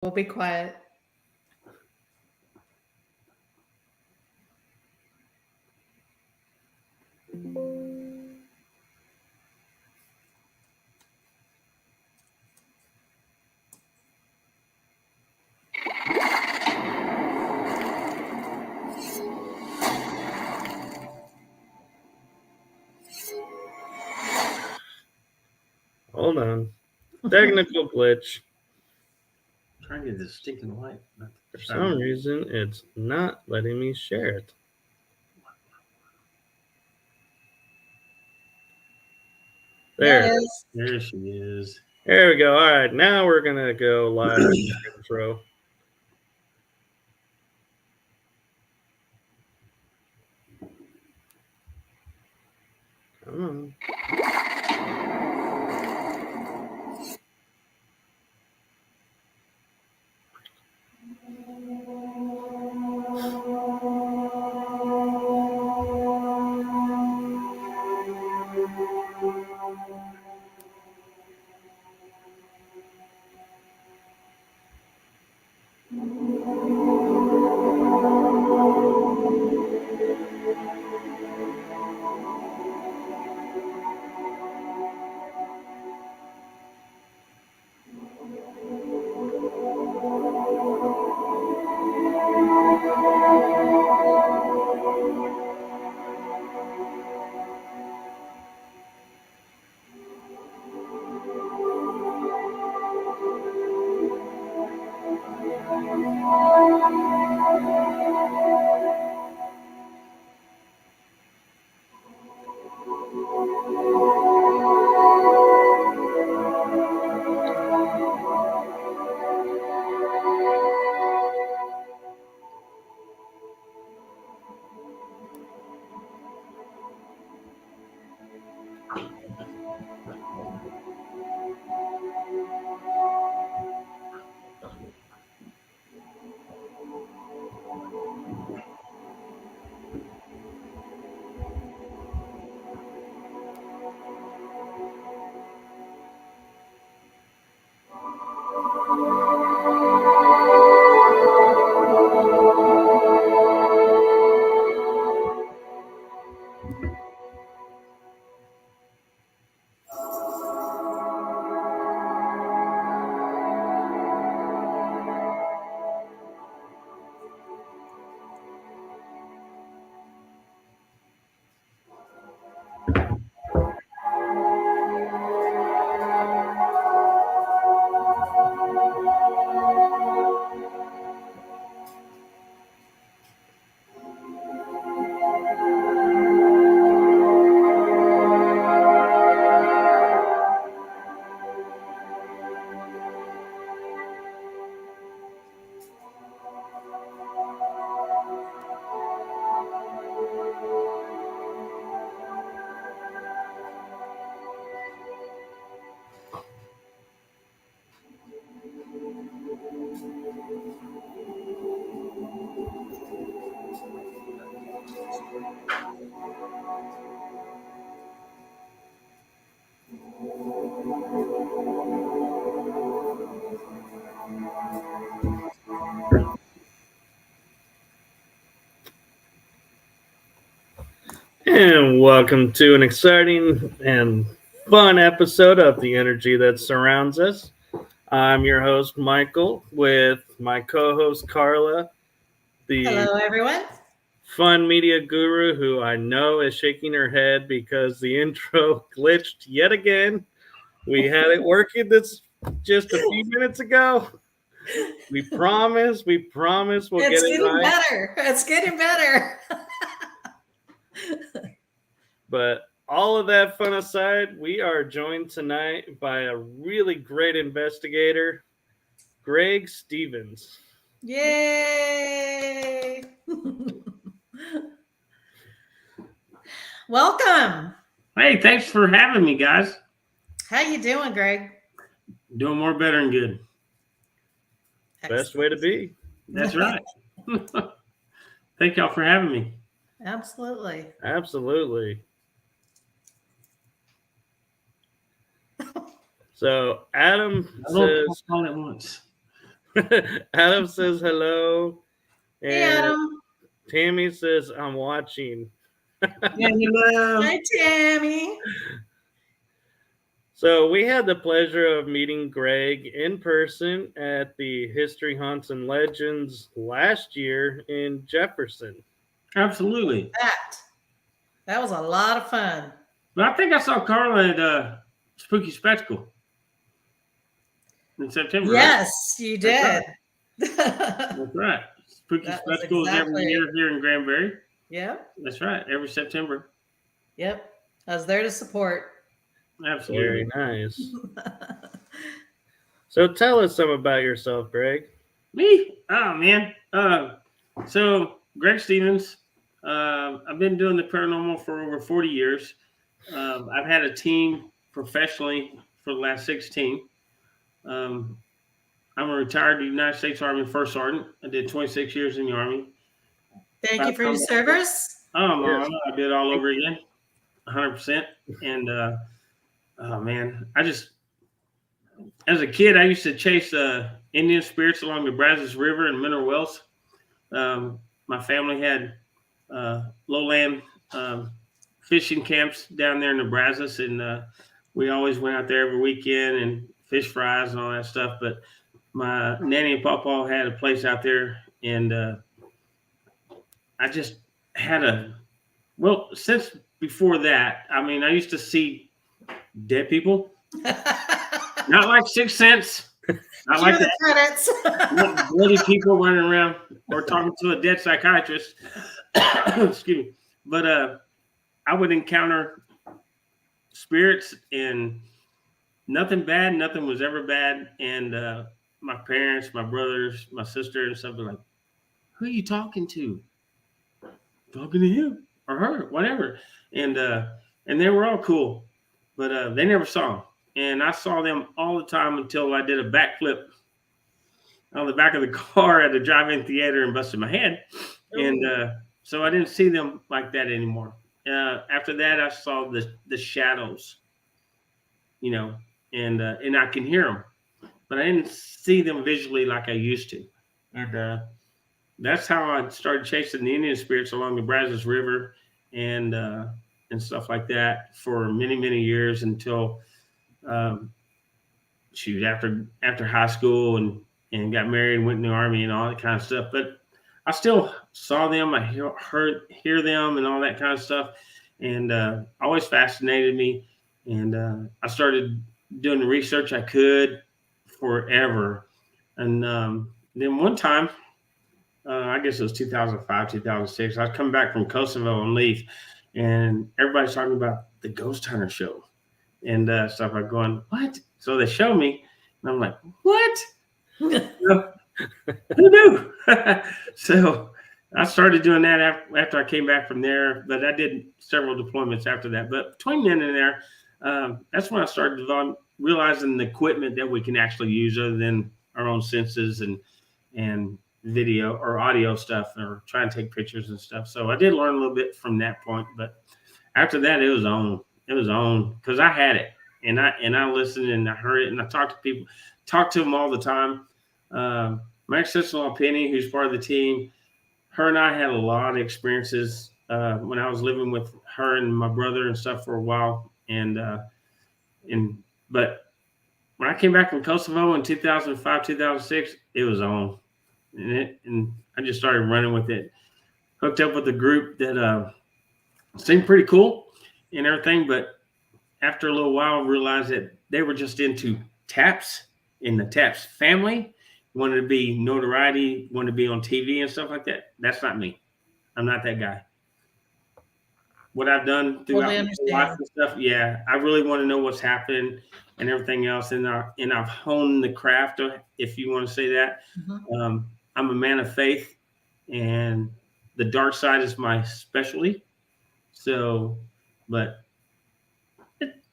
We'll be quiet. Hold on. Technical glitch. I'm trying to get this stinking light. For some reason, it's not letting me share it. There. There she is. There we go. All right. Now we're going to go live with the intro. Come on. And welcome to an exciting and fun episode of The Energy That Surrounds Us. I'm your host, Michael, with my co-host, Carla, the Hello, everyone. fun media guru who I know is shaking her head because the intro glitched yet again. We had it working this just a few minutes ago. We promise we'll get it right. Better. It's getting better. But all of that fun aside, we are joined tonight by a really great investigator, Greg Stevens. Yay! Welcome. Hey, thanks for having me, guys. How you doing, Greg? Doing more better and good. Best way to be. That's right. Thank y'all for having me. Absolutely. So Adam says all at once. Adam says hello. Hey, And Adam. Tammy says, I'm watching. Yeah, hello. Hi, Tammy. So we had the pleasure of meeting Greg in person at the History Haunts and Legends last year in Jefferson. Absolutely. That was a lot of fun. But I think I saw Carla at Spooky Spectacle in September, right? Yes, you did. That's right. Spooky That was Spectacle is every exactly year it. here in Granbury. Yep. That's right. Every September. Yep. I was there to support. Absolutely. Very nice. So tell us some about yourself, Greg. Me? Oh, man. So, Greg Stevens. I've been doing the paranormal for over 40 years. I've had a team professionally for the last 16. I'm a retired United States Army First Sergeant. I did 26 years in the Army. Thank you for your service. Oh, Yes. I did it all over again, 100%. And oh man, as a kid, I used to chase Indian spirits along the Brazos River in Mineral Wells. My family had lowland fishing camps down there in the Brazos, and we always went out there every weekend and fish fries and all that stuff. But my nanny and papa had a place out there, and I just had since before that, I mean, I used to see dead people, not like Sixth Sense, not Cue like the that, credits. not bloody people running around or talking to a dead psychiatrist. Excuse me. But I would encounter spirits, and nothing bad, nothing was ever bad. And my parents, my brothers, my sister, and stuff were like, "Who are you talking to?" Talking to him or her, whatever. And they were all cool, but they never saw them. And I saw them all the time until I did a backflip on the back of the car at a drive-in theater and busted my head. And so I didn't see them like that anymore. After that, I saw the shadows, and I can hear them, but I didn't see them visually like I used to. And that's how I started chasing the Indian spirits along the Brazos River and stuff like that for many, many years until after high school and got married and went in the Army and all that kind of stuff. But I still saw them, I hear them and all that kind of stuff, and always fascinated me. And I started doing the research I could forever. And then one time, I guess it was 2005, 2006. I was coming back from Kosovo on leave, and everybody's talking about the Ghost Hunter show and stuff. I'm going, what? So they show me, and I'm like, what? Who knew? So I started doing that after I came back from there, but I did several deployments after that. But between then and there, that's when I started realizing the equipment that we can actually use other than our own senses and video or audio stuff, or try and take pictures and stuff. So I did learn a little bit from that point, but after that, it was on because I had it, and I listened and I heard it, and I talked to them all the time. My sister-in-law Penny, who's part of the team, her and I had a lot of experiences when I was living with her and my brother and stuff for a while, but when I came back from Kosovo in 2005, 2006, it was on. And I just started running with it. Hooked up with a group that seemed pretty cool and everything, but after a little while, realized that they were just into taps in the taps family, wanted to be notoriety, wanted to be on TV and stuff like that. That's not me. I'm not that guy. What I've done throughout my life and stuff, yeah, I really want to know what's happening and everything else, and I've honed the craft, if you want to say that. Mm-hmm. I'm a man of faith, and the dark side is my specialty. So, but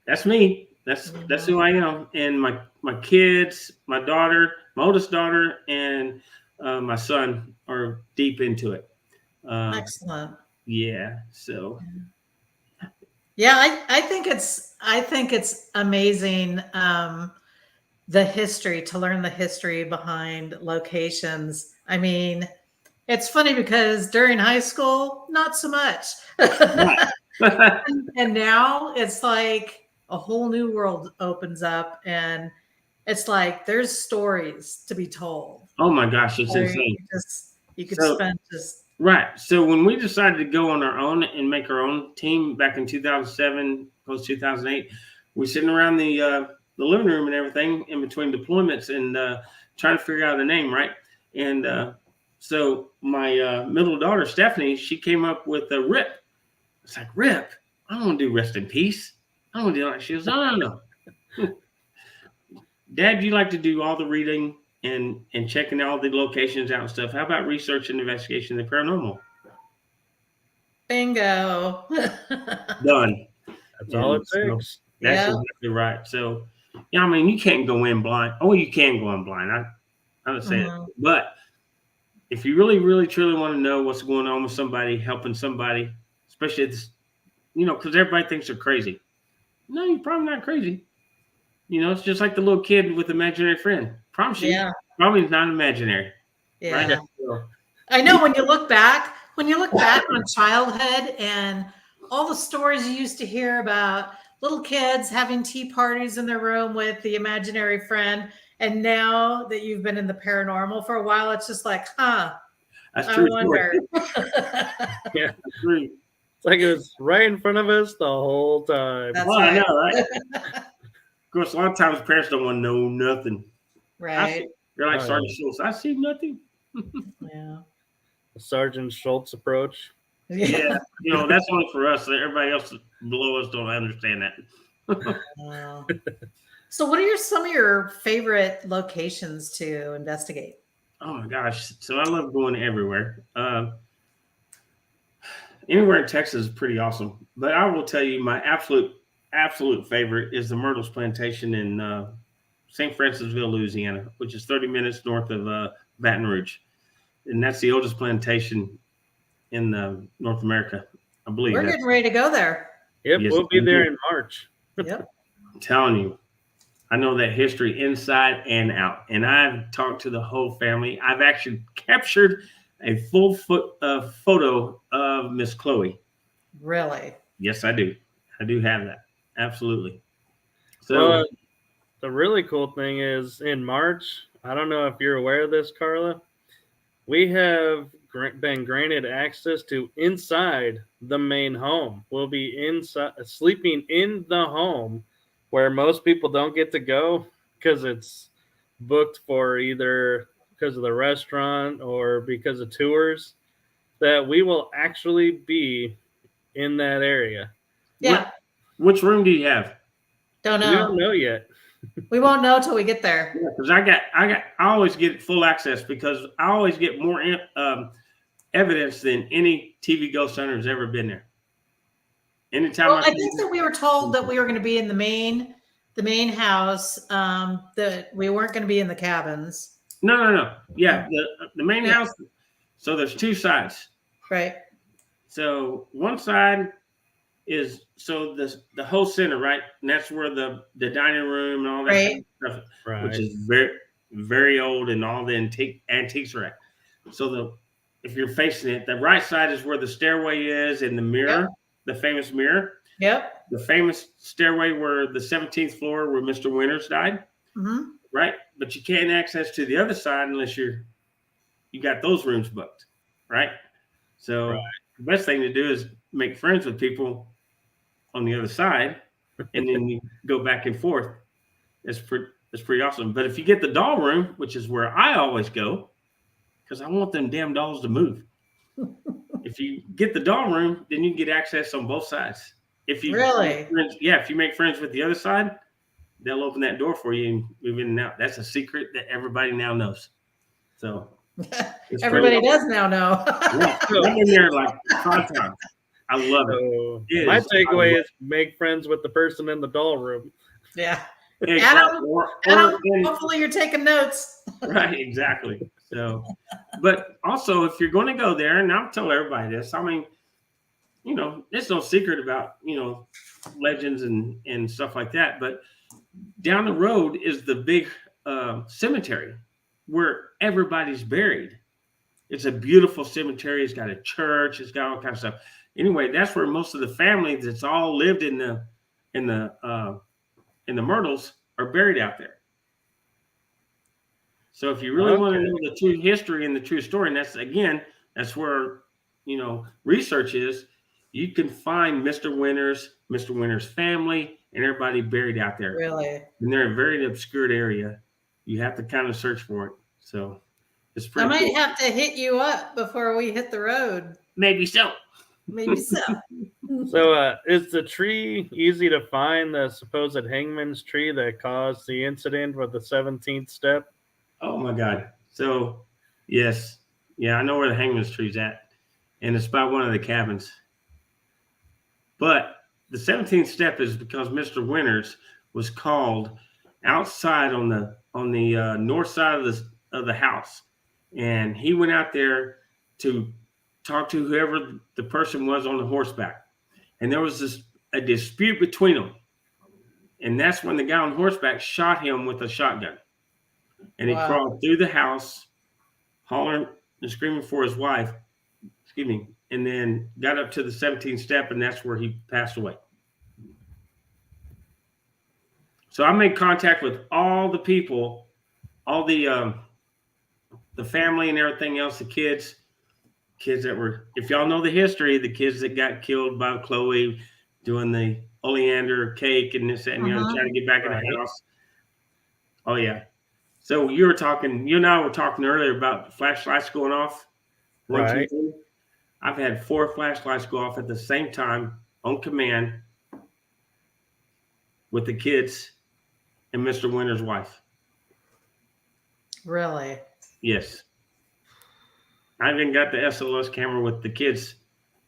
that's me. That's who I am. And my kids, my daughter, my oldest daughter, and my son are deep into it. Excellent. Yeah. So. Yeah, I think it's amazing. the history, to learn the history behind locations. I mean, it's funny because during high school, not so much. Right. And now it's like a whole new world opens up, and it's like there's stories to be told. Oh my gosh, it's Or insane. you could So- spend just Right. So when we decided to go on our own and make our own team back in 2007, post 2008, we sitting around the living room and everything in between deployments and trying to figure out a name, right? And so my middle daughter Stephanie, she came up with a RIP. It's like, RIP. I don't want to do rest in peace. I don't want to do that. She goes, no. Dad, you like to do all the reading and checking all the locations out and stuff. How about research and investigation of the paranormal? bingo. Done. That's all it So takes. that's Yeah. exactly right. So, yeah, I mean, you can't go in blind. Oh, you can go in blind. I would say it. Mhm. But if you really, really, truly want to know what's going on with somebody, helping somebody, especially at this, because everybody thinks they're crazy. No, you're probably not crazy. It's just like the little kid with the imaginary friend. Promise you, Yeah. probably not imaginary. Yeah. Right? So, I know when you look back on childhood and all the stories you used to hear about little kids having tea parties in their room with the imaginary friend, and now that you've been in the paranormal for a while, it's just like, that's I true. wonder. Yeah. That's true. It's like it was right in front of us the whole time. That's Well, I right. know, right? Of course, a lot of times parents don't want to know nothing. Right. You're like Oh, Sergeant Schultz. I see nothing. Yeah. Sergeant Schultz approach. Yeah, that's only for us. Everybody else below us don't understand that. Wow. So what are some of your favorite locations to investigate? Oh my gosh! So I love going everywhere. Anywhere in Texas is pretty awesome. But I will tell you, my absolute favorite is the Myrtles Plantation in St. Francisville, Louisiana, which is 30 minutes north of Baton Rouge, and that's the oldest plantation in North America, I believe. We're getting ready to go there. Yep, Yes, we'll be there indeed. in March. Yep. I'm telling you, I know that history inside and out, and I've talked to the whole family. I've actually captured a full photo of Miss Chloe. Really? Yes, I do. I do have that. Absolutely. So, Well, the really cool thing is in March, I don't know if you're aware of this, Carla, we have been granted access to inside the main home. We'll be inside, sleeping in the home where most people don't get to go because it's booked for either because of the restaurant or because of tours, that we will actually be in that area. Yeah. which room do you have? Don't We know. don't know yet. We won't know till we get there. Yeah, because I always get full access because I always get more evidence than any TV ghost hunter has ever been there. Anytime Well, I think that we were told that we were going to be in the main house. That we weren't going to be in the cabins. No. Yeah, the main house. So there's two sides. Right. So one side is the whole center, right? And that's where the dining room and all that kind of stuff, Right. which is very, very old, and all the antiques are at. So if you're facing it, the right side is where the stairway is, and the mirror, the famous mirror. Yep. The famous stairway where the 17th floor where Mr. Winters died. Mm-hmm. Right? But you can't access to the other side unless you got those rooms booked, right? So the best thing to do is make friends with people on the other side, and then you go back and forth. It's pretty awesome. But if you get the doll room, which is where I always go, because I want them damn dolls to move. If you get the doll room, then you can get access on both sides. If you if you make friends with the other side, they'll open that door for you and move in and out. That's a secret that everybody now knows. So everybody does now know. Yeah, I'm in there like 5 times. I love it. So my takeaway is make friends with the person in the doll room. Yeah. Exactly. Adam, hopefully you're taking notes. Right, exactly. So, but also if you're going to go there, and I'll tell everybody this, I mean, there's no secret about, legends and stuff like that, but down the road is the big cemetery where everybody's buried. It's a beautiful cemetery. It's got a church. It's got all kinds of stuff. Anyway, that's where most of the families that's all lived in the Myrtles are buried out there. So if you really want to know the true history and the true story, and that's where research is. You can find Mr. Winter's family, and everybody buried out there. Really? And they're in a very obscure area. You have to kind of search for it. So it's pretty. I might cool. have to hit you up before we hit the road. Maybe so. Maybe so. So is the tree easy to find, the supposed hangman's tree that caused the incident with the 17th step? Oh my God. So yes. Yeah, I know where the hangman's tree's at. And it's by one of the cabins. But the 17th step is because Mr. Winters was called outside on the north side of the house. And he went out there to talk to whoever the person was on the horseback. And there was a dispute between them. And that's when the guy on horseback shot him with a shotgun. And he crawled through the house, hollering and screaming for his wife, and then got up to the 17th step, and that's where he passed away. So I made contact with all the people, all the family and everything else, the kids that were, if y'all know the history, the kids that got killed by Chloe doing the oleander cake and this, that, and trying to get back in the house. Oh, yeah. So you and I were talking earlier about flashlights going off. Right. I've had 4 flashlights go off at the same time on command with the kids and Mr. Winter's wife. Really? Yes. I even got the SLS camera with the kids,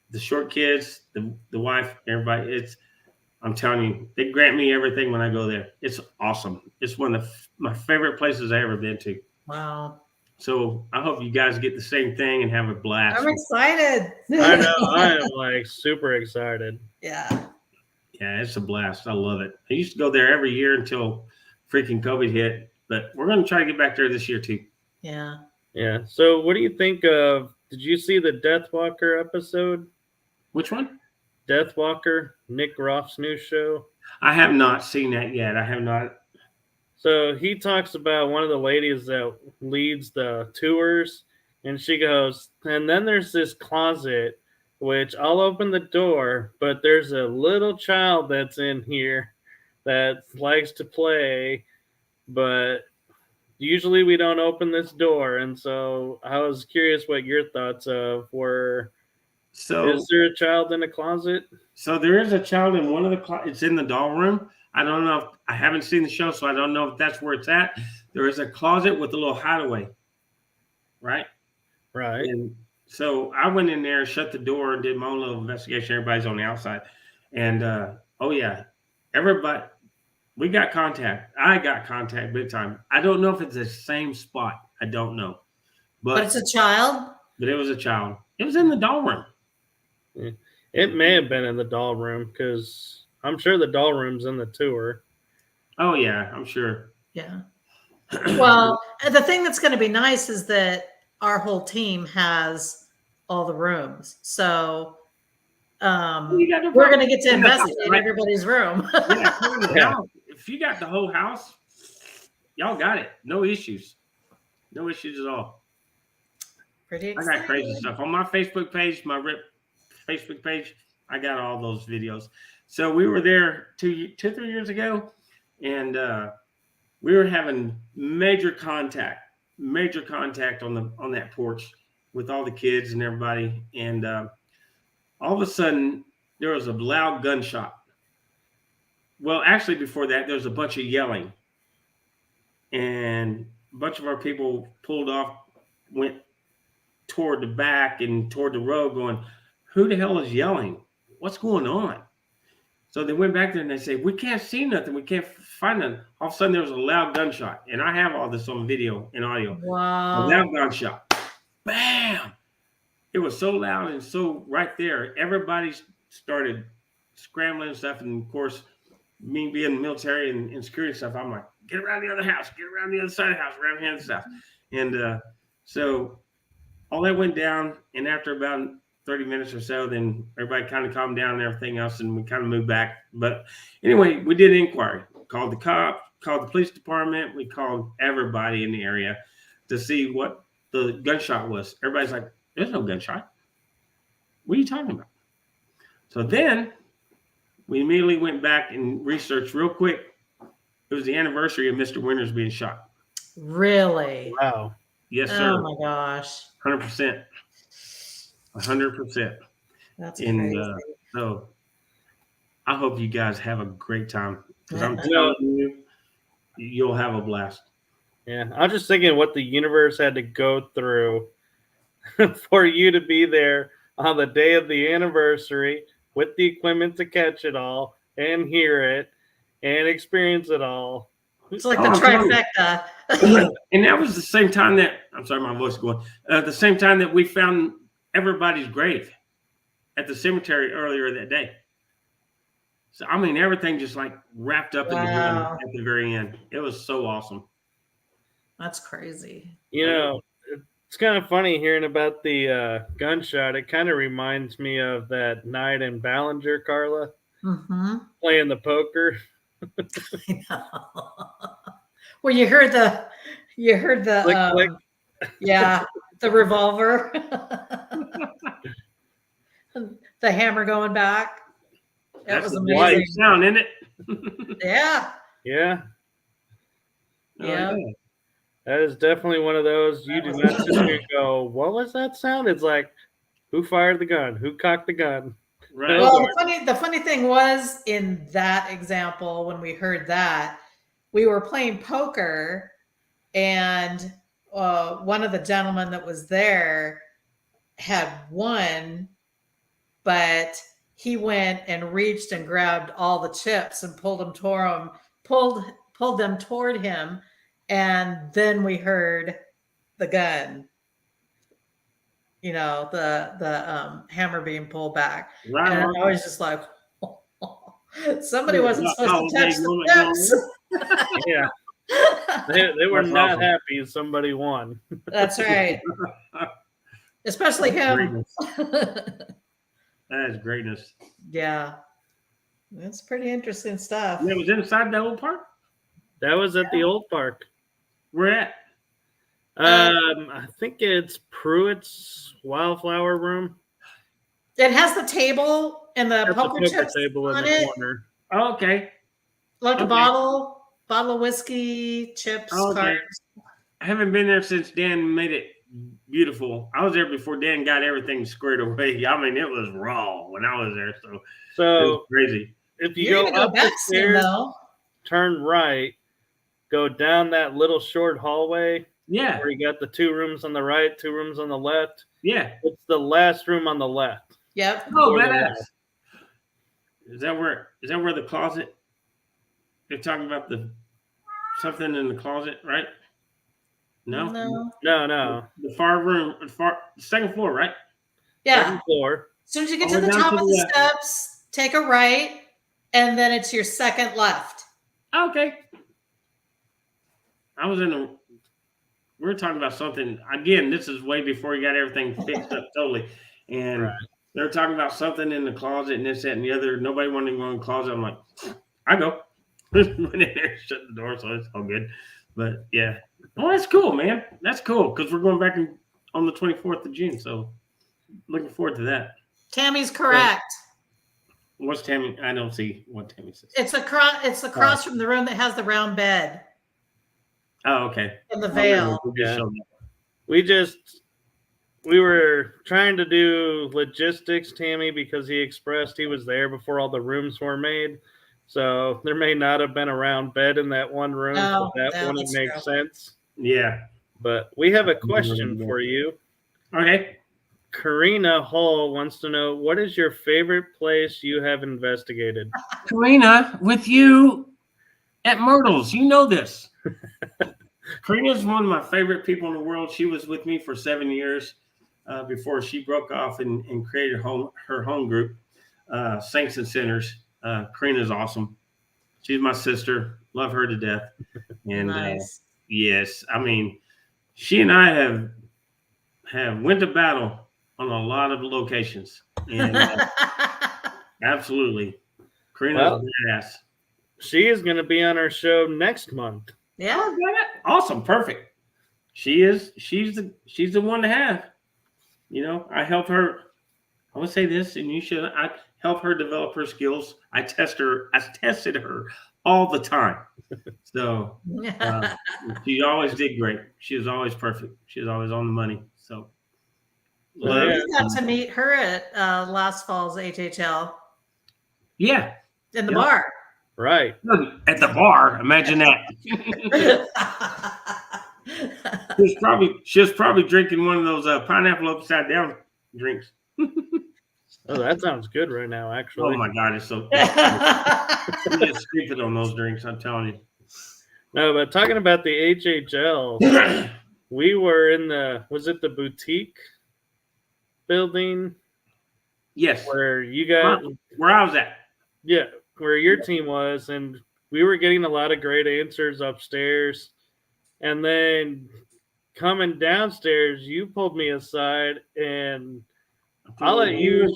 the short kids, the wife, everybody. I'm telling you, they grant me everything when I go there. It's awesome. It's one of my favorite places I've ever been to. Wow. So I hope you guys get the same thing and have a blast. I'm excited. I know. I am like super excited. Yeah. Yeah, it's a blast. I love it. I used to go there every year until freaking COVID hit, but we're going to try to get back there this year too. Yeah. Yeah. So what do you think of, did you see the Deathwalker episode? Which one? Deathwalker, Nick Roth's new show. I have not seen that yet. I have not. So he talks about one of the ladies that leads the tours, and she goes, and then there's this closet, which I'll open the door, but there's a little child that's in here that likes to play, but usually we don't open this door. And so I was curious what your thoughts were. So is there a child in the closet? So there is a child in one of the closets. It's in the doll room. I don't know if I haven't seen the show, so I don't know if that's where it's at. There is a closet with a little hideaway. Right. And so I went in there, shut the door, and did my own little investigation. Everybody's on the outside. And oh yeah, everybody, we got contact. I got contact big time. I don't know if it's the same spot. I don't know. But it's a child? But it was a child. It was in the doll room. Yeah. It may have been in the doll room because I'm sure the doll room's in the tour. Oh, yeah, I'm sure. Yeah. Well, the thing that's going to be nice is that our whole team has all the rooms. So we're going to get to investigate everybody's room. Yeah. If you got the whole house, y'all got it. No issues. No issues at all. Pretty exciting. I got crazy stuff. On my Facebook page, my RIP Facebook page, I got all those videos. So we were there 3 years ago, and we were having major contact on that porch with all the kids and everybody. And all of a sudden, there was a loud gunshot. Well, actually, before that, there was a bunch of yelling. And a bunch of our people pulled off, went toward the back and toward the road going, who the hell is yelling? What's going on? So they went back there and they said, we can't see nothing. We can't find nothing. All of a sudden, there was a loud gunshot. And I have all this on video and audio. Wow. A loud gunshot. Bam! It was so loud and so right there. Everybody started scrambling and stuff. And of course, me being military and security stuff, I'm like, get around the other house, get around the other side of the house, around the other side. And so all that went down. And after about 30 minutes or so, then everybody kind of calmed down and everything else, and we kind of moved back. But anyway, we did an inquiry, called the cops, called the police department. We called everybody in the area to see what the gunshot was. Everybody's like, there's no gunshot. What are you talking about? So then we immediately went back and researched real quick. It was the anniversary of Mr. Winters being shot. Really? Wow. Yes, sir. Oh my gosh. 100%. 100%. That's And crazy. so I hope you guys have a great time, because I'm telling you, you'll have a blast. Yeah, I'm just thinking what the universe had to go through for you to be there on the day of the anniversary with the equipment to catch it all and hear it and experience it all. It's like the trifecta. And that was the same time that, I'm sorry, my voice is going, the same time that we found everybody's grave at the cemetery earlier that day. So, I mean, everything just like wrapped up in the Wow. at the very end. It was so awesome. That's crazy. You know, it's kind of funny hearing about the gunshot. It kind of reminds me of that night in Ballinger, Carla, playing the poker. Well, you heard the Click, click. Yeah, the revolver, the hammer going back. That was amazing. White sound, isn't it? Yeah. Yeah. Yeah. That is definitely one of those you do not sit there and go, what was that sound? It's like, who fired the gun? Who cocked the gun? Right. Well, the funny thing was, in that example, when we heard that, we were playing poker, and one of the gentlemen that was there had won, but he went and reached and grabbed all the chips and pulled them toward him, and then we heard the gun. You know, the hammer being pulled back. Right. And I was just like, somebody wasn't supposed to touch the chips. Yeah. They were not happy somebody won. That's right. Especially him. That is greatness. Yeah. That's pretty interesting stuff. It was inside the old park? That was at the old park. Where at? I think it's Pruitt's Wildflower Room. It has the table and the poker chips table in on the it. corner. Oh, okay. Like a bottle of whiskey, chips, cards. I haven't been there since Dan made it beautiful. I was there before Dan got everything squared away. I mean, it was raw when I was there, so it was crazy. If you go up the stairs, turn right, go down that little short hallway. Yeah. Where you got the 2 rooms on the right, 2 rooms on the left. Yeah. It's the last room on the left. Yep. Oh, badass. Is that where the closet? They're talking about something in the closet, right? No. The far room, the second floor, right? Yeah. Second floor. As soon as you get to the top of the steps, take a right, and then it's your second left. Okay. We were talking about something. Again, this is way before you got everything fixed up totally. And they were talking about something in the closet and this, that, and the other. Nobody wanted to go in the closet. I'm like, I go. Went in there, shut the door, so it's all good. But yeah. Oh, that's cool, man. That's cool, because we're going back on the 24th of June. So looking forward to that. Tammy's correct. What's Tammy? I don't see what Tammy says. It's across from the room that has the round bed. Oh, okay. And the veil. Yeah. We were trying to do logistics, Tammy, because he expressed he was there before all the rooms were made. So there may not have been a round bed in that one room. So that wouldn't make sense. Yeah. But we have a question for you. Okay. Karina Hall wants to know, what is your favorite place you have investigated? Karina, with you at Myrtles, you know this. Karina's one of my favorite people in the world. She was with me for 7 years before she broke off and created her home group, Saints and Sinners. Karina's awesome. She's my sister. Love her to death. And Nice. yes, I mean, she and I have went to battle on a lot of locations, and absolutely, Karina's Well, badass. she is going to be on our show next month. Yeah. Oh, awesome, perfect. She is. She's the one to have. You know, I help her. I would say this, and you should. I help her develop her skills. I tested her all the time. So she always did great. She was always perfect. She was always on the money. So Well, yeah. We got to meet her at last fall's HHL yeah, in the bar. Right. at the bar. Imagine that. She was probably drinking one of those pineapple upside down drinks. Oh, that sounds good right now, actually. Oh my God, it's so. You just stupid on those drinks. I'm telling you. No, but talking about the HHL, we were in was it the boutique building? Yes. Where you got. Where I was at. Yeah, where your team was. And we were getting a lot of great answers upstairs. And then coming downstairs, you pulled me aside and I'll let you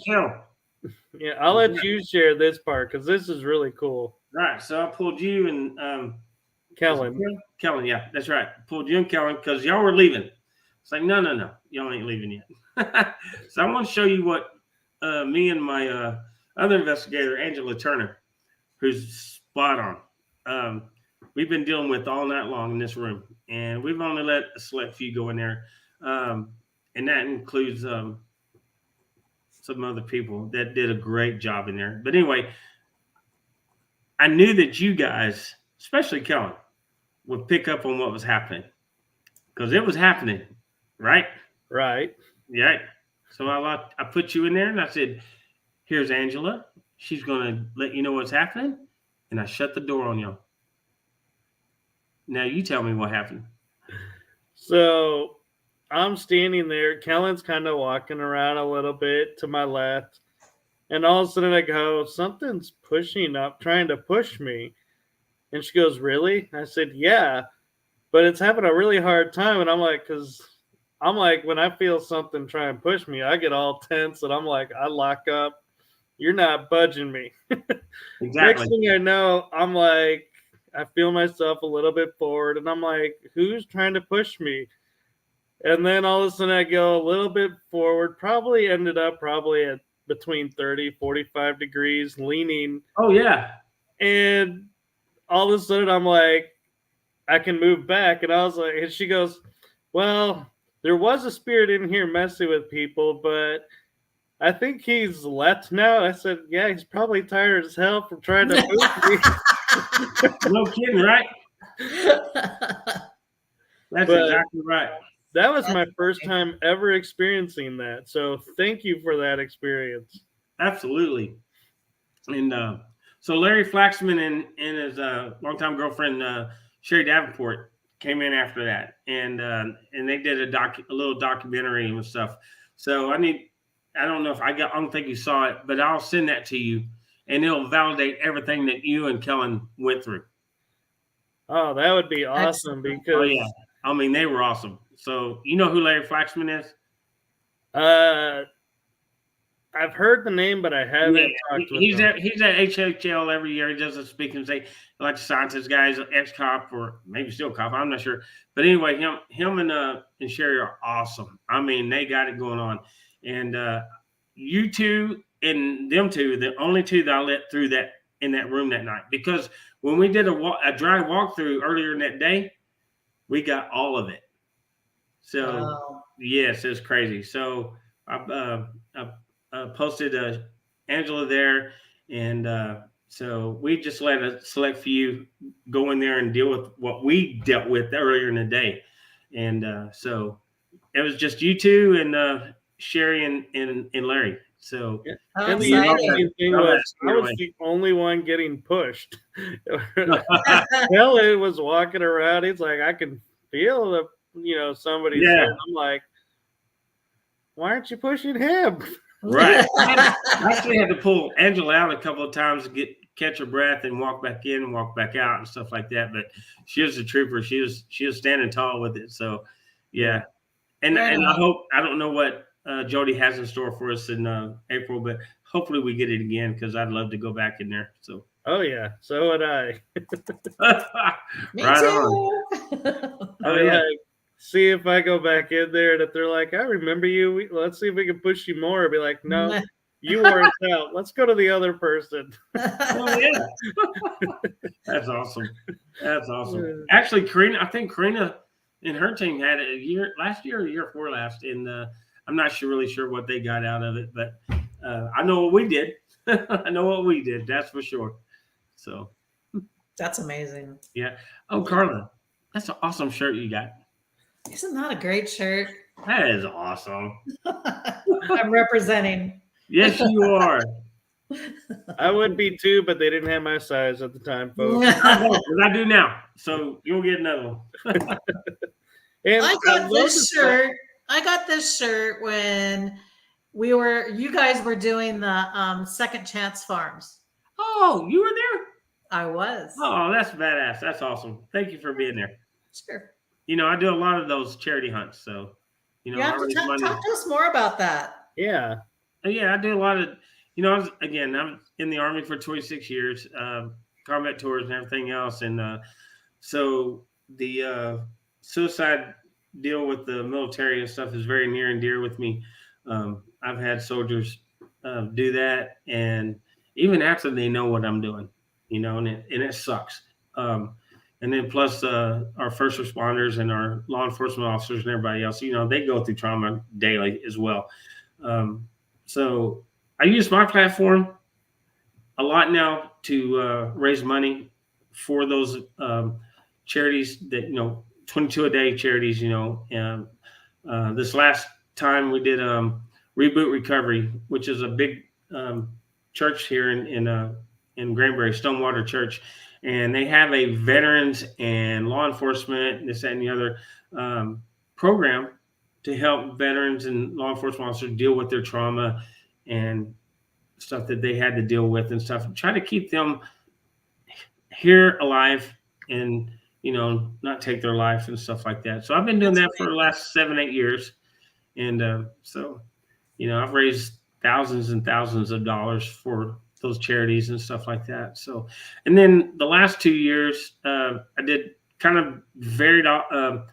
share this part because this is really cool. Right. So I pulled you and Kellen. Kellen, yeah, that's right. Pulled you and Kellen because y'all were leaving. It's like, no, y'all ain't leaving yet. So I want to show you what me and my other investigator, Angela Turner, who's spot on. We've been dealing with all night long in this room, and we've only let a select few go in there, and that includes some other people that did a great job in there. But anyway, I knew that you guys, especially Kellen, would pick up on what was happening because it was happening, right? Right. Yeah. So I put you in there and I said, here's Angela. She's going to let you know what's happening. And I shut the door on y'all. Now you tell me what happened. So I'm standing there. Kellen's kind of walking around a little bit to my left. And all of a sudden I go, something's pushing up, trying to push me. And she goes, really? I said, yeah, but it's having a really hard time. And I'm like, when I feel something try and push me, I get all tense and I'm like, I lock up. You're not budging me. Exactly. Next thing I know, I'm like, I feel myself a little bit forward and I'm like, who's trying to push me? And then all of a sudden I go a little bit forward, ended up at between 30, 45 degrees, leaning. Oh, yeah. And all of a sudden I'm like, I can move back. And I was like, and she goes, well, there was a spirit in here messing with people, but I think he's left now. I said, yeah, he's probably tired as hell from trying to move me. No kidding, right? That's exactly right. That was my first time ever experiencing that. So thank you for that experience. Absolutely. And so Larry Flaxman and his longtime girlfriend, Sherry Davenport, came in after that. And they did a little documentary and stuff. So I don't think you saw it, but I'll send that to you and it'll validate everything that you and Kellen went through. Oh, that would be awesome because yeah. I mean, they were awesome. So you know who Larry Flaxman is? I've heard the name, but I haven't talked with him. He's at HHL every year. He does a speak and say, like scientist guys, ex-cop or maybe still cop. I'm not sure. But anyway, him and Sherry are awesome. I mean, they got it going on. And you two and them two, the only two that I let through that in that room that night. Because when we did a dry walkthrough earlier in that day, we got all of it. So, yes, it's crazy. So I posted Angela there, and so we just let a select few go in there and deal with what we dealt with earlier in the day. And so it was just you two and Sherry and Larry. So and the interesting thing was I was the only one getting pushed. Helen was walking around. He's like, I can feel somebody's hand. I'm like, why aren't you pushing him? Right. I actually had to pull Angela out a couple of times to get catch her breath and walk back in and walk back out and stuff like that. But she was a trooper. She was standing tall with it. So yeah. And Right and on. I don't know what Jody has in store for us in April, but hopefully we get it again because I'd love to go back in there. So Oh yeah, so would I. Me right on. too. Oh I'd yeah. like see if I go back in there and if they're like, I remember you. Let's see if we can push you more. I'd be like, no, you wore us out. Let's go to the other person. Oh yeah. That's awesome. That's awesome. Actually, Karina, I think Karina and her team had it last year or year before last, and I'm not really sure what they got out of it, but I know what we did. I know what we did. That's for sure. So That's amazing. yeah. Oh, Carla, that's an awesome shirt you got. Isn't that a great shirt? That is awesome. I'm representing. Yes, you are. I would be too, but they didn't have my size at the time, folks. I do now, so you'll get another one. And I got love this the shirt. I got this shirt when you guys were doing the Second Chance Farms. Oh, you were there? I was. Oh, that's badass. That's awesome. Thank you for being there. Sure. You know, I do a lot of those charity hunts, so you know, You I have to raise talk money. to us more about that. Yeah. Yeah, I do a lot of. You know, I'm in the Army for 26 years, combat tours and everything else, and so the suicide deal with the military and stuff is very near and dear with me. I've had soldiers do that, and even after they know what I'm doing, you know, and it sucks. And then plus our first responders and our law enforcement officers and everybody else, you know, they go through trauma daily as well. So I use my platform a lot now to raise money for those charities that, you know, 22 a day charities, you know. And this last time we did Reboot Recovery, which is a big church here in Granbury, Stonewater Church. And they have a veterans and law enforcement, this, that, and the other program to help veterans and law enforcement officers deal with their trauma and stuff that they had to deal with and stuff. Try to keep them here alive and, you know, not take their life and stuff like that. So I've been doing that for the last 7-8 years. And so, you know, I've raised thousands and thousands of dollars for those charities and stuff like that. So, and then the last 2 years, I did kind of veered off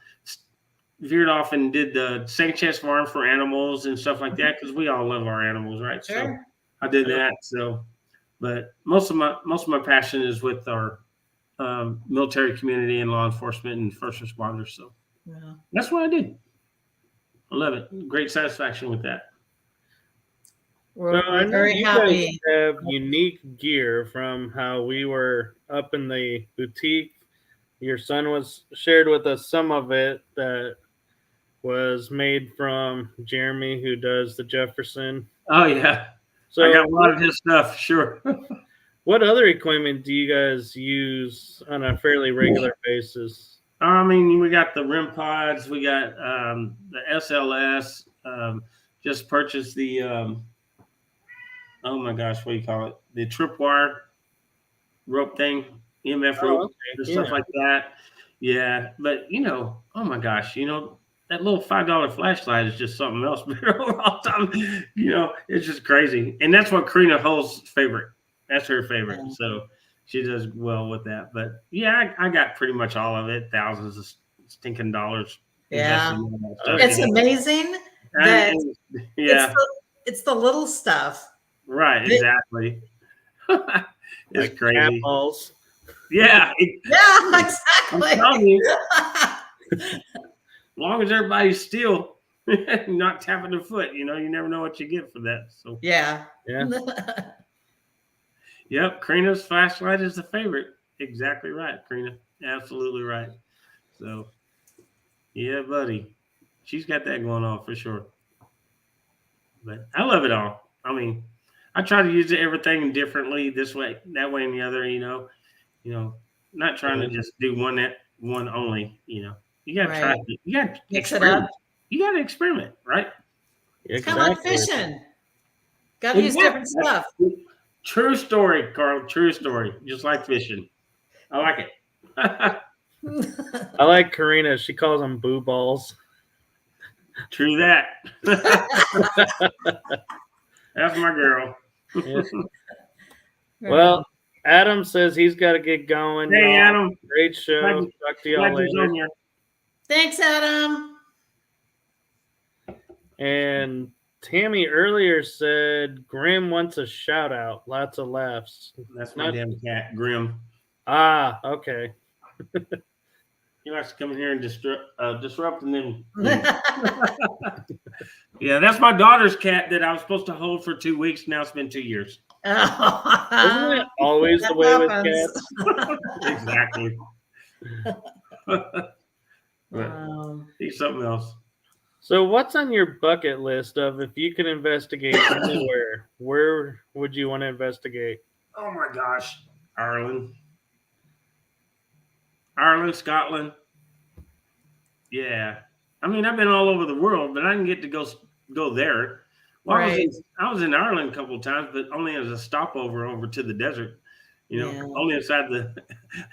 and did the Second Chance Farm for animals and stuff like that, because we all love our animals, right? Sure. So I did that. So, but most of my passion is with our military community and law enforcement and first responders. So Yeah. that's what I do. I love it. Great satisfaction with that. We're I know very you happy. guys have unique gear from how we were up in the boutique. Your son was shared with us some of it that was made from Jeremy, who does the Jefferson. Oh yeah. So I got a lot of his stuff. Sure. what other equipment do you guys use on a fairly regular basis? I mean, we got the REM pods. We got the SLS. Just purchased the oh my gosh, what do you call it? The tripwire rope thing, EMF rope, okay. and stuff like that. Yeah, but you know, oh my gosh, you know, that little $5 flashlight is just something else. All the time, you know, it's just crazy, and that's what Karina Hull's favorite. That's her favorite, so she does well with that. But yeah, I got pretty much all of it. Thousands of stinking dollars. Yeah. invested in that stuff, It's you know. amazing that Yeah, it's the little stuff. right, exactly. It's Like crazy. cat balls. Yeah, Yeah, I'm exactly. telling you, as long as everybody's still not tapping their foot, you know, you never know what you get for that. So, Yeah. Yeah. yep, Karina's flashlight is the favorite. Exactly right, Karina. Absolutely right. So, yeah, buddy, she's got that going on for sure. But I love it all. I mean, I try to use everything differently, this way, that way, and the other. You know, not trying to just do one only. You know, you got to try. Right. You got to Mix it experiment. up. You got to experiment, right? It's kind of like fishing. Got to use Exactly. different stuff. True story, Carl. True story. Just like fishing. I like it. I like Karina. She calls them boo balls. True that. That's my girl. Yeah. Well, Adam says he's got to get going. Hey, y'all. Adam. Great show. Talk to y'all later. Thanks, Adam. And Tammy earlier said Grim wants a shout out. Lots of laughs. That's my damn cat, Grim. Ah, okay. He likes to come in here and disrupt and then. Yeah, that's my daughter's cat that I was supposed to hold for 2 weeks. Now it's been 2 years. Isn't it always the way with cats? Exactly. He's something else. So what's on your bucket list of if you could investigate anywhere, where would you want to investigate? Oh my gosh. Ireland, Scotland. Yeah. I mean, I've been all over the world, but I didn't get to go there. Well, Right. I was in Ireland a couple of times, but only as a stopover over to the desert. Only inside the.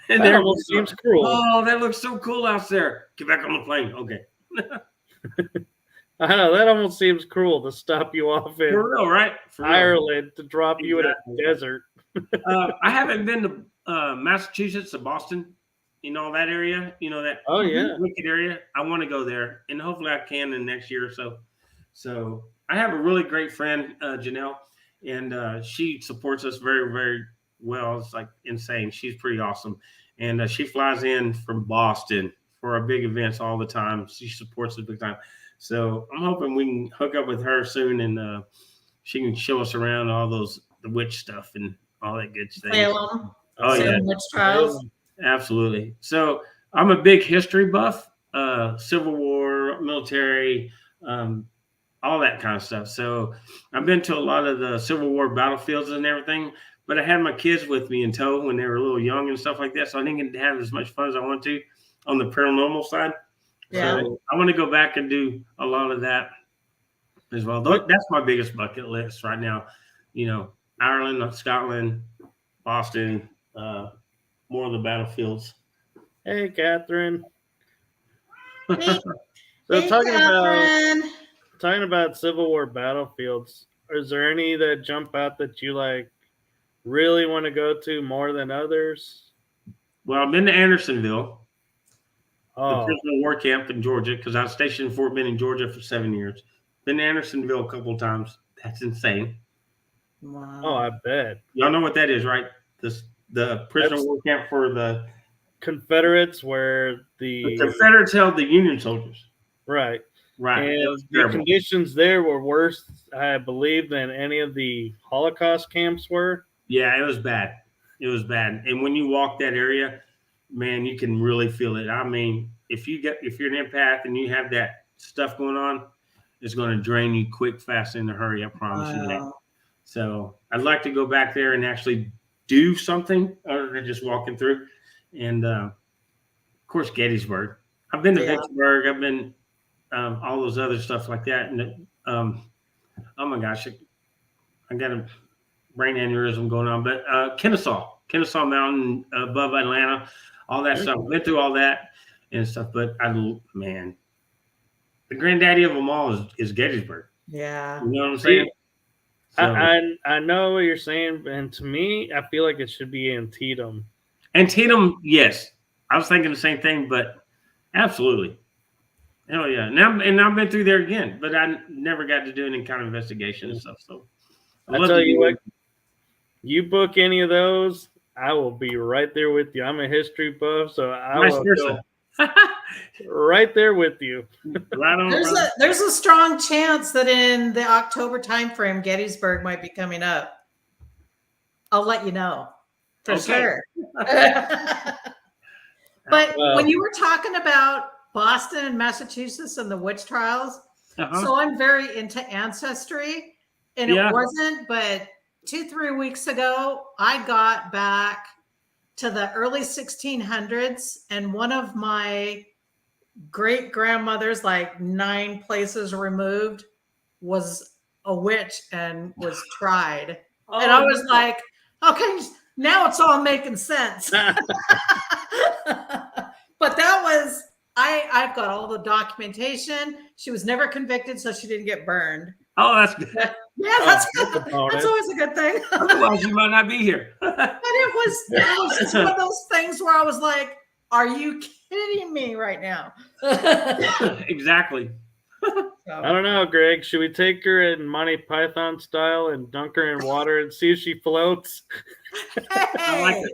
And that almost seems cruel. Oh, that looks so cool out there. Get back on the plane. Okay. I know that almost seems cruel to stop you off in For real, right? Ireland to drop you in a desert. I haven't been to Massachusetts to Boston. That area. That wicked area. I want to go there, and hopefully I can in the next year or so. So I have a really great friend, Janelle, and she supports us very, very well. It's like insane. She's pretty awesome, and she flies in from Boston for our big events all the time. She supports us big time. So I'm hoping we can hook up with her soon, and she can show us around all the witch stuff and all that good stuff. Salem. Oh yeah, witch trials. Absolutely. So I'm a big history buff, Civil War, military, all that kind of stuff. So I've been to a lot of the Civil War battlefields and everything, but I had my kids with me in tow when they were a little young and stuff like that. So I didn't get to have as much fun as I want to on the paranormal side. Yeah. So I want to go back and do a lot of that as well. That's my biggest bucket list right now. Ireland, Scotland, Boston, more of the battlefields. Hey, Catherine. Hey, So hey, talking about Civil War battlefields, is there any that jump out that you really want to go to more than others? Well, I've been to Andersonville, the prisoner of war camp in Georgia, because I was stationed in Fort Benning, Georgia for 7 years. Been to Andersonville a couple of times. That's insane. Wow. Oh, I bet. Y'all know what that is, right? The prisoner of war camp for the Confederates, where the Confederates held the Union soldiers. Right. Right. And the conditions there were worse, I believe, than any of the Holocaust camps were. Yeah, it was bad. It was bad. And when you walk that area, man, you can really feel it. I mean, if you're an empath and you have that stuff going on, it's going to drain you quick, fast, in a hurry. I promise you that. So I'd like to go back there and actually do something other than just walking through. And of course, Gettysburg. I've been to Vicksburg. I've been all those other stuff like that. And oh my gosh, I got a brain aneurysm going on. But Kennesaw Mountain above Atlanta, all that stuff. Went through all that and stuff. But the granddaddy of them all is Gettysburg. Yeah. You know what I'm saying? I know what you're saying, and to me, I feel like it should be Antietam. Antietam, yes. I was thinking the same thing, but absolutely. Hell yeah. And I've been through there again, but I never got to do any kind of investigation and stuff. So I tell you what, you book any of those, I will be right there with you. I'm a history buff, so I will go right there with you. Right on. There's a strong chance that in the October timeframe, Gettysburg might be coming up. I'll let you know for sure. But when you were talking about Boston and Massachusetts and the witch trials, so I'm very into ancestry, and it wasn't, but 2-3 weeks ago, I got back to the early 1600s, and one of my great grandmothers, 9 places removed, was a witch and was tried And I was like, okay, now it's all making sense. But that was, I've got all the documentation. She was never convicted, so she didn't get burned. Oh, that's good. Yeah, that's always a good thing. Otherwise, you might not be here. But it was just one of those things where I was like, are you kidding me right now? Exactly. I don't know, Greg. Should we take her in Monty Python style and dunk her in water and see if she floats? Hey.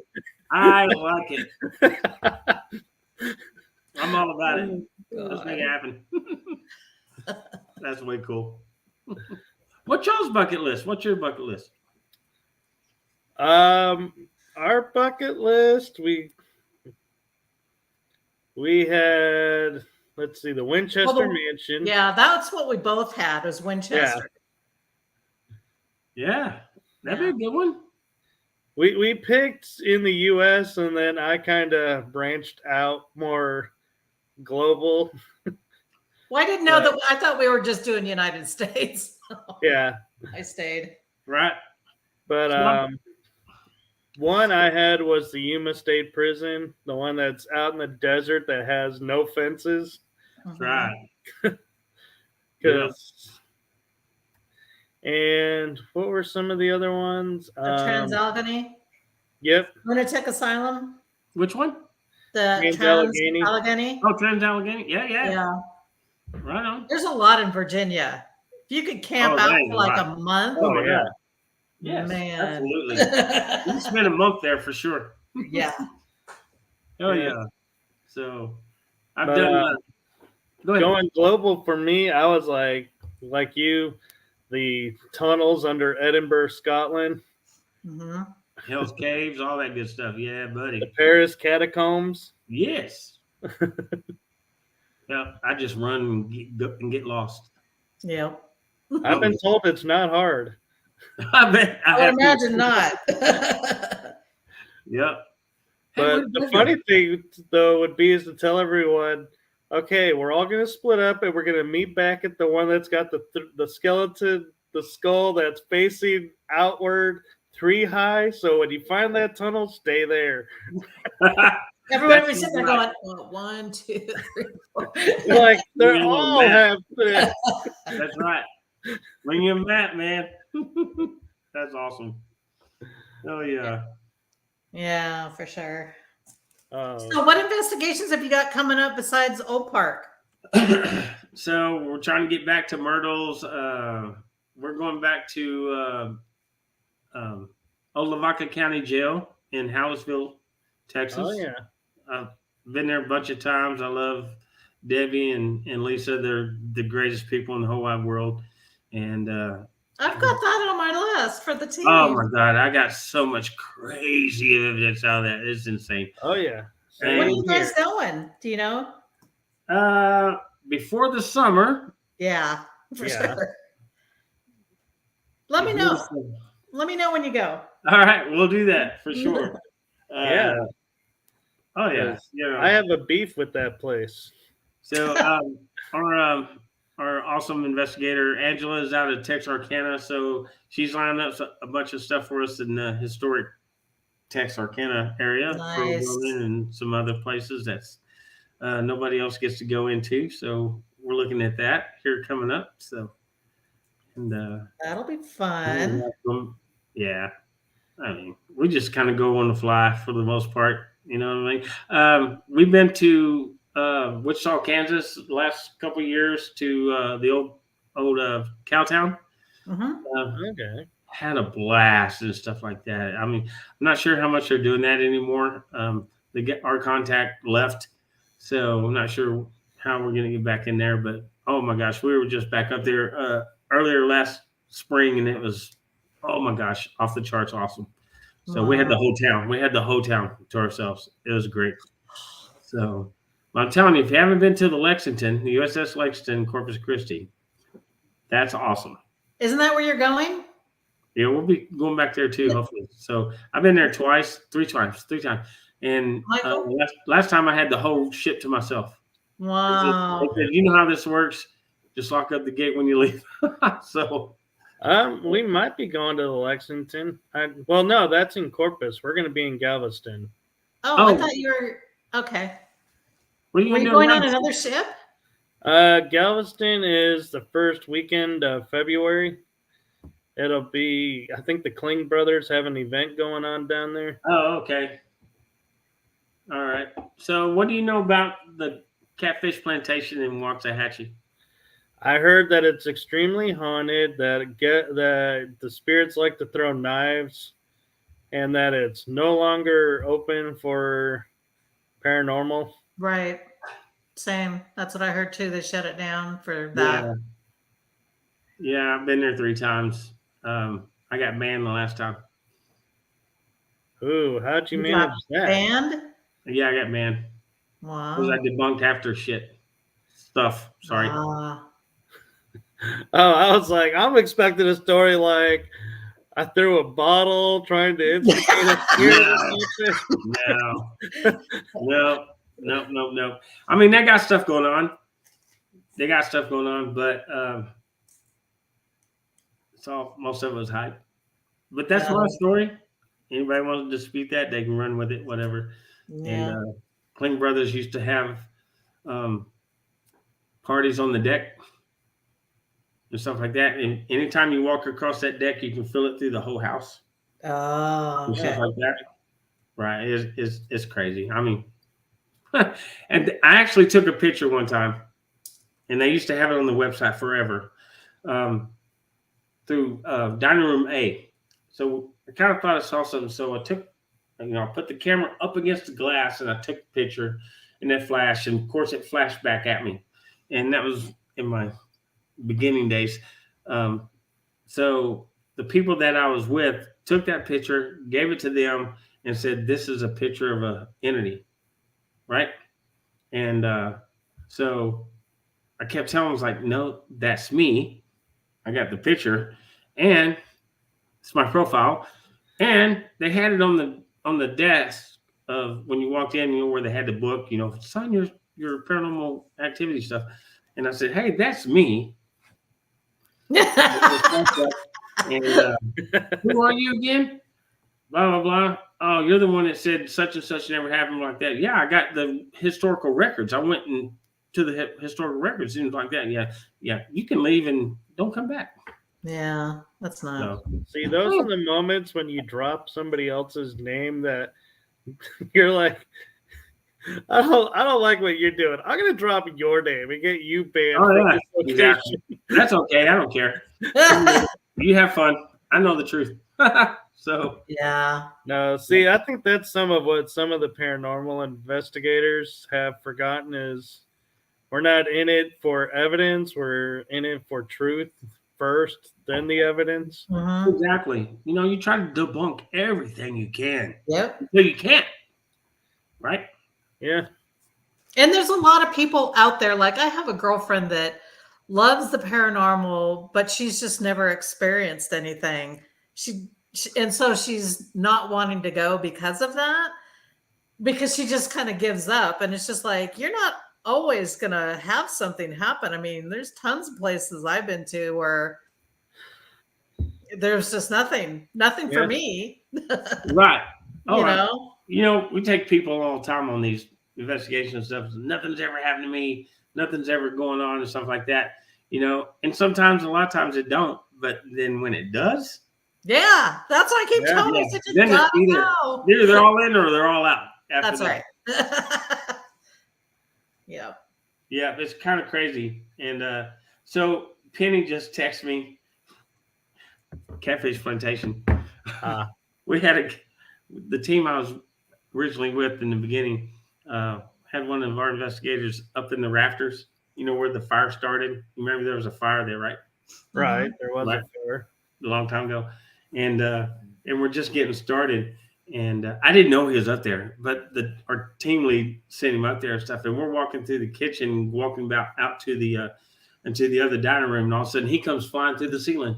I like it. I'm all about it. Let's make it happen. That's way cool. What's y'all's bucket list? What's your bucket list? Our bucket list, we had, let's see, the Winchester Mansion. Yeah, that's what we both had, was Winchester. Yeah, that'd be a good one. We picked in the U.S. and then I kind of branched out more global. Well, I didn't know that. I thought we were just doing United States. Yeah, I stayed. Right. But one I had was the Yuma State Prison, the one that's out in the desert that has no fences. Right. And what were some of the other ones? The Trans-Allegheny? Yep. Lunatic Asylum? Which one? The Trans-Allegheny? Oh, Trans-Allegheny? Yeah. Right on. There's a lot in Virginia. If you could camp out for like a month. Oh, yeah. Yes, man. absolutely. You spend a month there for sure. Yeah. Oh, yeah. So I've done going global for me. I was like you, the tunnels under Edinburgh, Scotland. Mm-hmm. Hell's Caves, all that good stuff. Yeah, buddy. The Paris catacombs. Yes. Yeah, I just run and get lost. Yeah. I've been told it's not hard. I bet. I imagine not. Yep. But the funny thing, though, would be is to tell everyone, okay, we're all going to split up and we're going to meet back at the one that's got the skeleton, the skull that's facing outward 3 high. So when you find that tunnel, stay there. Everyone was sitting there going, 1, 2, 3, 4. Like they all have. That's right. Bring your map, man. That's awesome. Oh yeah. Yeah, for sure. So what investigations have you got coming up besides Oak Park? So we're trying to get back to Myrtle's. We're going back to Olavaca County Jail in Hallettsville, Texas. Oh yeah. I've been there a bunch of times. I love Debbie and Lisa. They're the greatest people in the whole wide world. And I've got that on my list for the team. Oh my God, I got so much crazy evidence out of that. It's insane. Oh yeah. When are you guys going? Do you know? Before the summer. Yeah, for sure. Let me know. Let me know when you go. All right, we'll do that for sure. Yeah. Oh yeah. Yeah. I have a beef with that place. So our awesome investigator Angela is out of Texarkana, so she's lining up a bunch of stuff for us in the historic Texarkana area, nice. And some other places that's nobody else gets to go into. So we're looking at that here coming up. So, and that'll be fun. Yeah, I mean, we just kind of go on the fly for the most part. You know what I mean? We've been to Wichita, Kansas, the last couple of years to the old Cowtown. Mm-hmm. Okay. Had a blast and stuff like that. I mean, I'm not sure how much they're doing that anymore. Our contact left, so I'm not sure how we're going to get back in there. But oh my gosh, we were just back up there earlier last spring, and it was, oh my gosh, off the charts awesome. So we had the whole town. We had the whole town to ourselves. It was great. So I'm telling you, if you haven't been to the Lexington, the USS Lexington, Corpus Christi, that's awesome. Isn't that where you're going? Yeah, we'll be going back there too, hopefully. So I've been there three times. And last time I had the whole ship to myself. Wow. They said, you know how this works? Just lock up the gate when you leave. So We might be going to Lexington. Well, no, that's in Corpus. We're going to be in Galveston. Oh, I thought you were okay. What are you Were gonna you do going now? on another ship? Galveston is the first weekend of February. It'll be, I think the Kling brothers have an event going on down there. Oh, okay. All right. So, what do you know about the catfish plantation in Waxahachie? I heard that it's extremely haunted, that the spirits like to throw knives, and that it's no longer open for paranormal. Right. Same. That's what I heard too. They shut it down for Yeah. that. Yeah, I've been there 3 times. I got banned the last time. Ooh, how'd you You manage got that? banned? Yeah, I got banned because I Wow. debunked after stuff. Sorry. Ah. Oh, I was like, I'm expecting a story like I threw a bottle trying to instigate a spirit or something. No. I mean, they got stuff going on. But most of it was hype. But that's my story. Anybody wants to dispute that, they can run with it, whatever. Yeah. And Kling Brothers used to have parties on the deck and stuff like that. And anytime you walk across that deck, you can feel it through the whole house Oh, and stuff okay. like that. Right? It's crazy. I mean, and I actually took a picture one time, and they used to have it on the website forever through dining room A. So I kind of thought I saw something. So I took, I put the camera up against the glass, and I took a picture, and it flashed. And of course, it flashed back at me, and that was in my beginning days. So the people that I was with took that picture, gave it to them, and said, "This is a picture of an entity," right? And so I kept telling them, I was like, "No, that's me. I got the picture, and it's my profile." And they had it on the desk of when you walked in, where they had the book, sign your paranormal activity stuff. And I said, "Hey, that's me." And who are you again? Blah blah blah. Oh, you're the one that said such and such never happened like that. Yeah, I got the historical records. I went to the historical records, things like that. Yeah. You can leave and don't come back. Yeah, that's not. So, See, those are the moments when you drop somebody else's name that you're like, I don't like what you're doing. I'm gonna drop your name and get you banned from this location. Exactly. That's okay. I don't care. You have fun. I know the truth. So Yeah. No, see, I think that's some of what some of the paranormal investigators have forgotten is we're not in it for evidence. We're in it for truth first, then the evidence. Mhm. exactly. You try to debunk everything you can. Yep. No, you can't. Right? Yeah. And there's a lot of people out there. Like I have a girlfriend that loves the paranormal, but she's just never experienced anything. And so she's not wanting to go because of that, because she just kind of gives up. And it's just like, you're not always going to have something happen. I mean, there's tons of places I've been to where there's just nothing for me. Right. You We take people all the time on these investigations and stuff. Nothing's ever happened to me. Nothing's ever going on and stuff like that. And sometimes, a lot of times it don't. But then when it does, yeah, that's what I keep telling you. then either they're all in or they're all out. That's right. Yeah. Yeah, it's kind of crazy. And so Penny just texted me, Catfish Plantation. We had the team I was originally with in the beginning had one of our investigators up in the rafters, where the fire started. You remember there was a fire there, right? Right. There was a fire a long time ago. And we're just getting started. And I didn't know he was up there, but our team lead sent him up there and stuff. And we're walking through the kitchen, walking out to the into the other dining room, and all of a sudden he comes flying through the ceiling.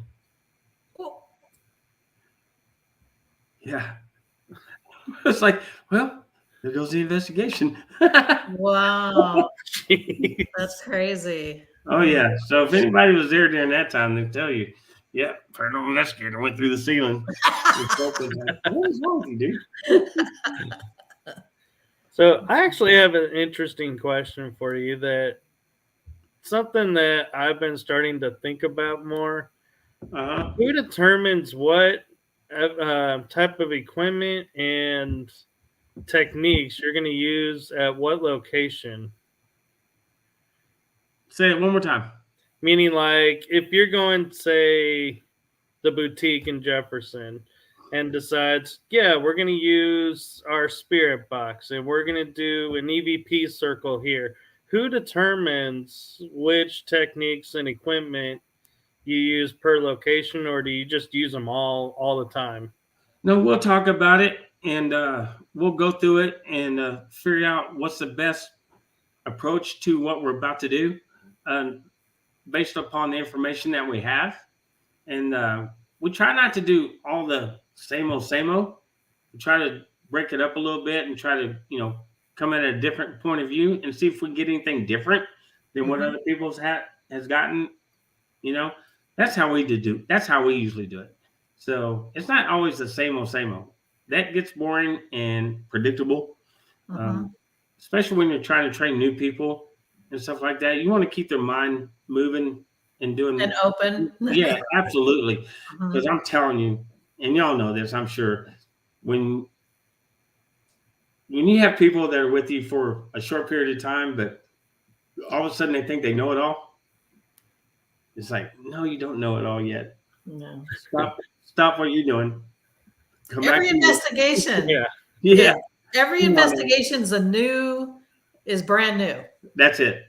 Cool. Yeah, it's like, well, there goes the investigation. Wow, that's crazy. Oh yeah. So if anybody was there during that time, they'll tell you, Yeah, paranormal investigator went through the ceiling. What is wrong with you, dude? So I actually have an interesting question for you, that something that I've been starting to think about more. Uh-huh. Who determines what type of equipment and techniques you're going to use at what location? Say it one more time. Meaning, like, if you're going, say, the boutique in Jefferson and decides, yeah, we're going to use our spirit box and we're going to do an EVP circle here, who determines which techniques and equipment you use per location, or do you just use them all the time? No, we'll talk about it, and we'll go through it and figure out what's the best approach to what we're about to do, based upon the information that we have. And we try not to do all the same old, same old. We try to break it up a little bit and try to, come at a different point of view and see if we get anything different than what other people's has gotten. That's how we do. That's how we usually do it. So it's not always the same old, same old. That gets boring and predictable, especially when you're trying to train new people and stuff like that. You want to keep their mind moving and doing And open. Yeah, absolutely. Because I'm telling you, and y'all know this, I'm sure, when you have people that are with you for a short period of time, but all of a sudden they think they know it all, it's like, no, you don't know it all yet. No. Stop what you're doing. Come Every back investigation. Yeah. Every investigation is brand new. That's it.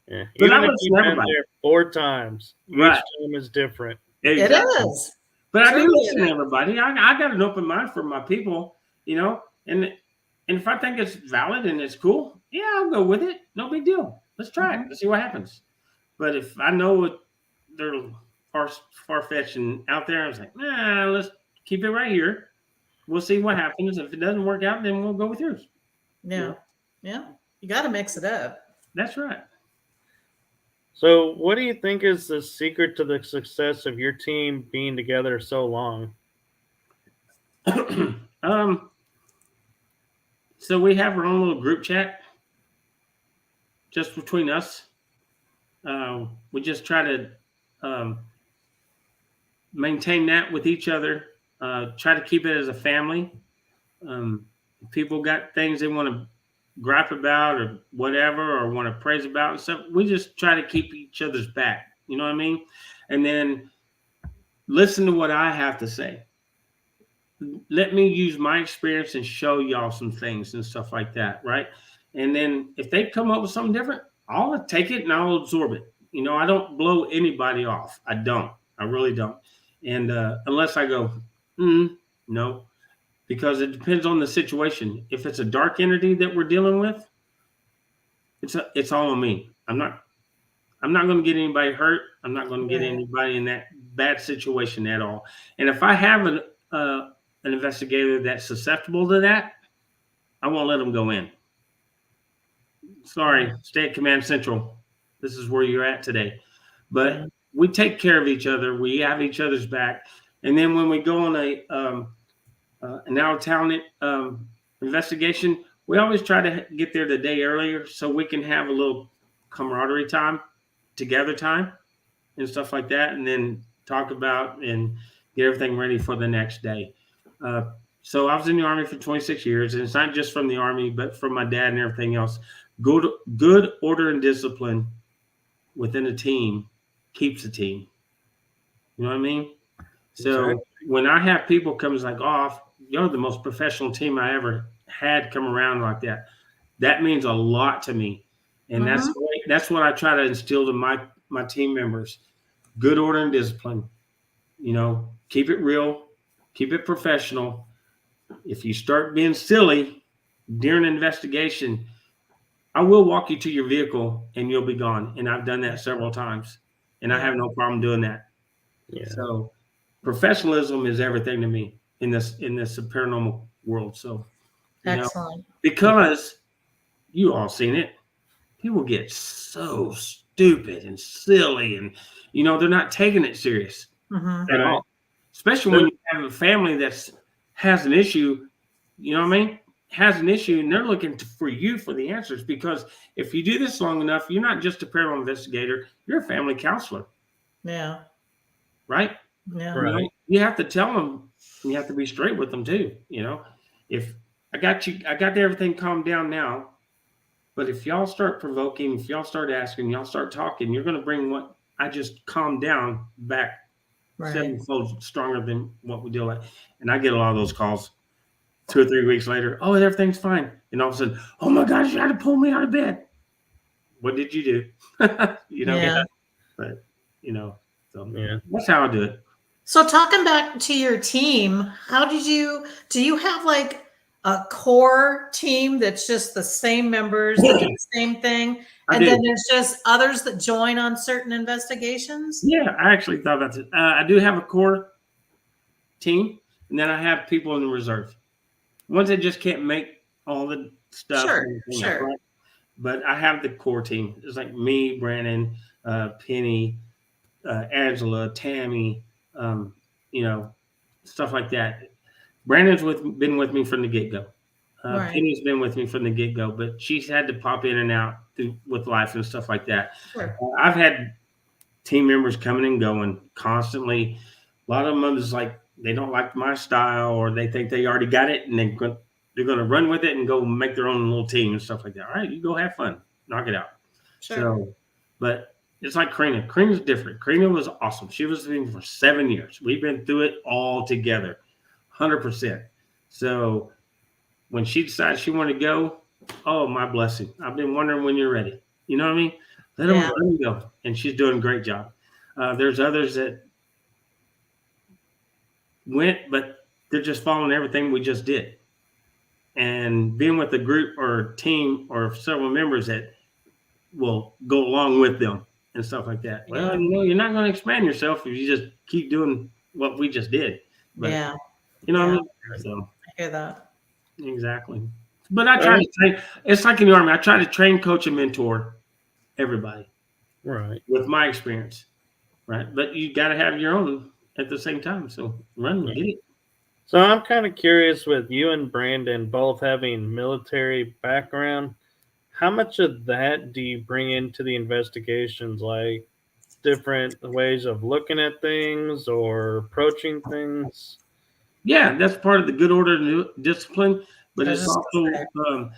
Yeah. But Even I if would you've been everybody. there 4 times, Right. each time is different. Exactly. It is. But I do Truly listen to everybody. I got an open mind for my people, and if I think it's valid and it's cool, yeah, I'll go with it. No big deal. Let's try it. Let's see what happens. But if I know they're far-fetched and out there, I was like, nah, let's keep it right here. We'll see what happens. If it doesn't work out, then we'll go with yours. Yeah. Yeah. You got to mix it up. That's right. So what do you think is the secret to the success of your team being together so long? So we have our own little group chat just between us. We just try to maintain that with each other. Try to keep it as a family. People got things they want to gripe about or whatever, or want to praise about and stuff. We just try to keep each other's back. You know what I mean? And then listen to what I have to say. Let me use my experience and show y'all some things and stuff like that, right? And then if they come up with something different, I'll take it and I'll absorb it. I don't blow anybody off. I don't. I really don't. And unless I go, no, because it depends on the situation. If it's a dark entity that we're dealing with, it's all on me. I'm not going to get anybody hurt. I'm not going to get anybody in that bad situation at all. And if I have an investigator that's susceptible to that, I won't let them go in. Sorry, stay at Command Central. This is where you're at today. But we take care of each other. We have each other's back. And then when we go on an out-of-town investigation, we always try to get there the day earlier so we can have a little camaraderie time, together time, and stuff like that, and then talk about and get everything ready for the next day. So I was in the Army for 26 years, and it's not just from the Army, but from my dad and everything else. Good order and discipline within a team keeps a team. You know what I mean? So when I have people come, it's like, oh, you're the most professional team I ever had come around like that. That means a lot to me. And that's what I try to instill to my team members. Good order and discipline. Keep it real, keep it professional. If you start being silly during an investigation, I will walk you to your vehicle and you'll be gone. And I've done that several times, and I have no problem doing that. Yeah. So professionalism is everything to me in this paranormal world. So excellent. Because you all seen it, people get so stupid and silly, and they're not taking it serious. Mhm. at all. Especially when you have a family that has an issue, you know what I mean? Has an issue, and they're looking for you for the answers. Because if you do this long enough, you're not just a paranormal investigator; you're a family counselor, Yeah. right? Yeah. You know, Right. you have to tell them. You have to be straight with them too. You know, if I got everything calmed down now, but if y'all start provoking, if y'all start asking, y'all start talking, you're going to bring what I just calmed down back Right. sevenfold stronger than what we deal with. And I get a lot of those calls 2 or 3 weeks later. Oh, everything's fine. And all of a sudden, oh my gosh, you had to pull me out of bed. What did you do? You know, Yeah. but you know, so Yeah. that's how I do it. So talking back to your team, do you have like a core team that's just the same members that do the same thing? I And do. then there's just others that join on certain investigations? Yeah, I actually thought about it. I do have a core team, and then I have people in the reserve. Ones that just can't make all the stuff. Sure, and everything sure. else, right? But I have the core team. It's like me, Brandon, Penny, Angela, Tammy, you know, stuff like that. Brandon's been with me from the get go. Right. Penny's been with me from the get go, but she's had to pop in and out with life and stuff like that. Sure. I've had team members coming and going constantly. A lot of them is like they don't like my style, or they think they already got it, and they're going to run with it and go make their own little team and stuff like that. All right, you go have fun, knock it out. Sure. So, but it's like Karina. Karina's different. Karina was awesome. She was with me for 7 years. We've been through it all together, 100%. So when she decided she wanted to go, oh, my blessing. I've been wondering when you're ready. You know what I mean? Let them go. And she's doing a great job. There's others that went, but they're just following everything we just did. And being with a group or team or several members that will go along with them and stuff like that. Well, you know, you're not going to expand yourself if you just keep doing what we just did. But, Yeah. you know Yeah. what I mean? So, I hear that. exactly. But I try to train. It's like in the Army. I try to train, coach, and mentor everybody. Right. With my experience. Right. But you got to have your own at the same time. So run, get it. So I'm kind of curious, with you and Brandon both having military background, how much of that do you bring into the investigations? Like different ways of looking at things or approaching things? Yeah, that's part of the good order and discipline. But I it's was also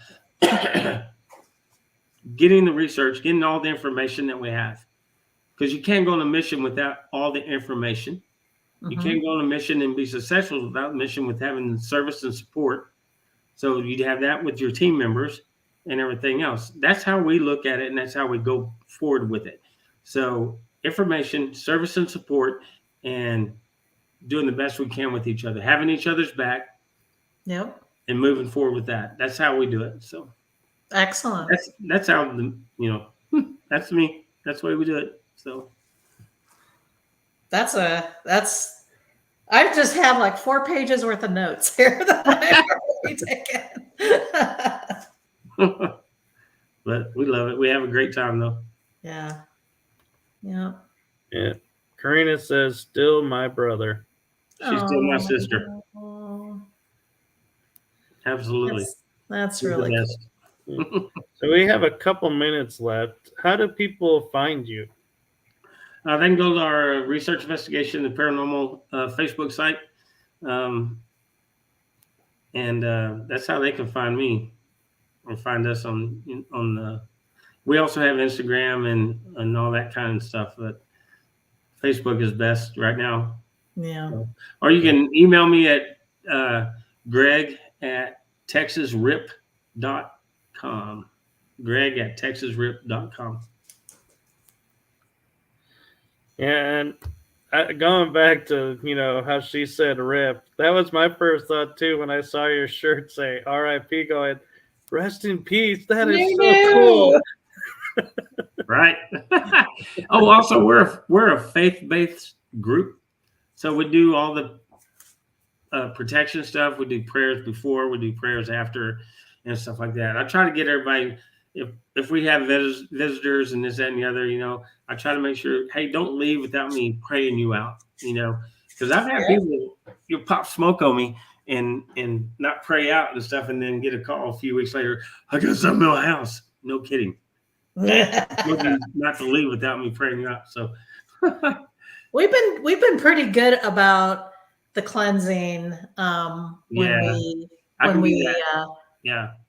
getting the research, getting all the information that we have. Because you can't go on a mission without all the information. You can't go on a mission and be successful without a mission with having service and support. So you'd have that with your team members and everything else. That's how we look at it, and that's how we go forward with it. So information, service and support, and doing the best we can with each other, having each other's back. Yep. And moving forward with that. That's how we do it. So Excellent. that's how that's me. That's the way we do it. So I just have like 4 pages worth of notes here that I've already taken. but we love it. We have a great time though. Yeah. Yeah. Yeah. Karina says, still my brother. She's still my sister. Oh, Absolutely. that's She's really the cool. best. So we have a couple minutes left. How do people find you? They can go to our research investigation, the paranormal Facebook site. And that's how they can find me or find us on the. We also have Instagram and all that kind of stuff, but Facebook is best right now. Yeah. So, or you can email me at greg@texasrip.com. greg@texasrip.com. And going back to, how she said rip, that was my first thought too when I saw your shirt say RIP, going, rest in peace. That is so cool. Right. Oh, also we're a faith-based group. So we do all the protection stuff. We do prayers before, we do prayers after, and stuff like that. I try to get everybody if we have visitors and this, that, and the other, I try to make sure, hey, don't leave without me praying you out, because I've had people, you pop smoke on me and not pray out and stuff, and then get a call a few weeks later, I got something in my house. No kidding. Not to leave without me praying you out. So we've been pretty good about the cleansing when we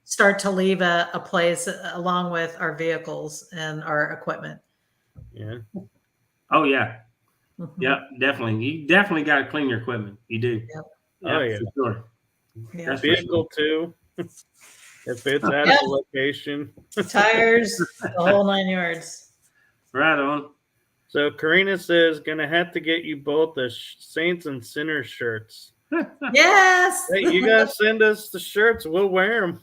start to leave a place along with our vehicles and our equipment. Yeah. Oh yeah. Mm-hmm. Yeah, definitely. You definitely got to clean your equipment. You do. Yep. Oh yeah. For sure. Yeah. Vehicle too. If it's out of the location. Tires, the whole 9 yards. Right on. So Karina says, gonna have to get you both the Saints and Sinners shirts. Yes. Hey, you guys send us the shirts. We'll wear them.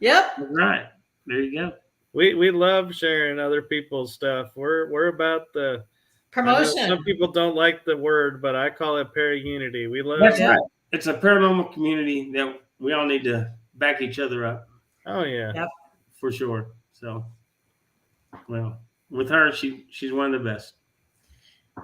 Yep. Right. There you go. We love sharing other people's stuff. We're about the promotion. Some people don't like the word, but I call it para-unity. We love That's right. It's a paranormal community that we all need to back each other up. Oh yeah. Yep. For sure. So, well, with her, she's one of the best.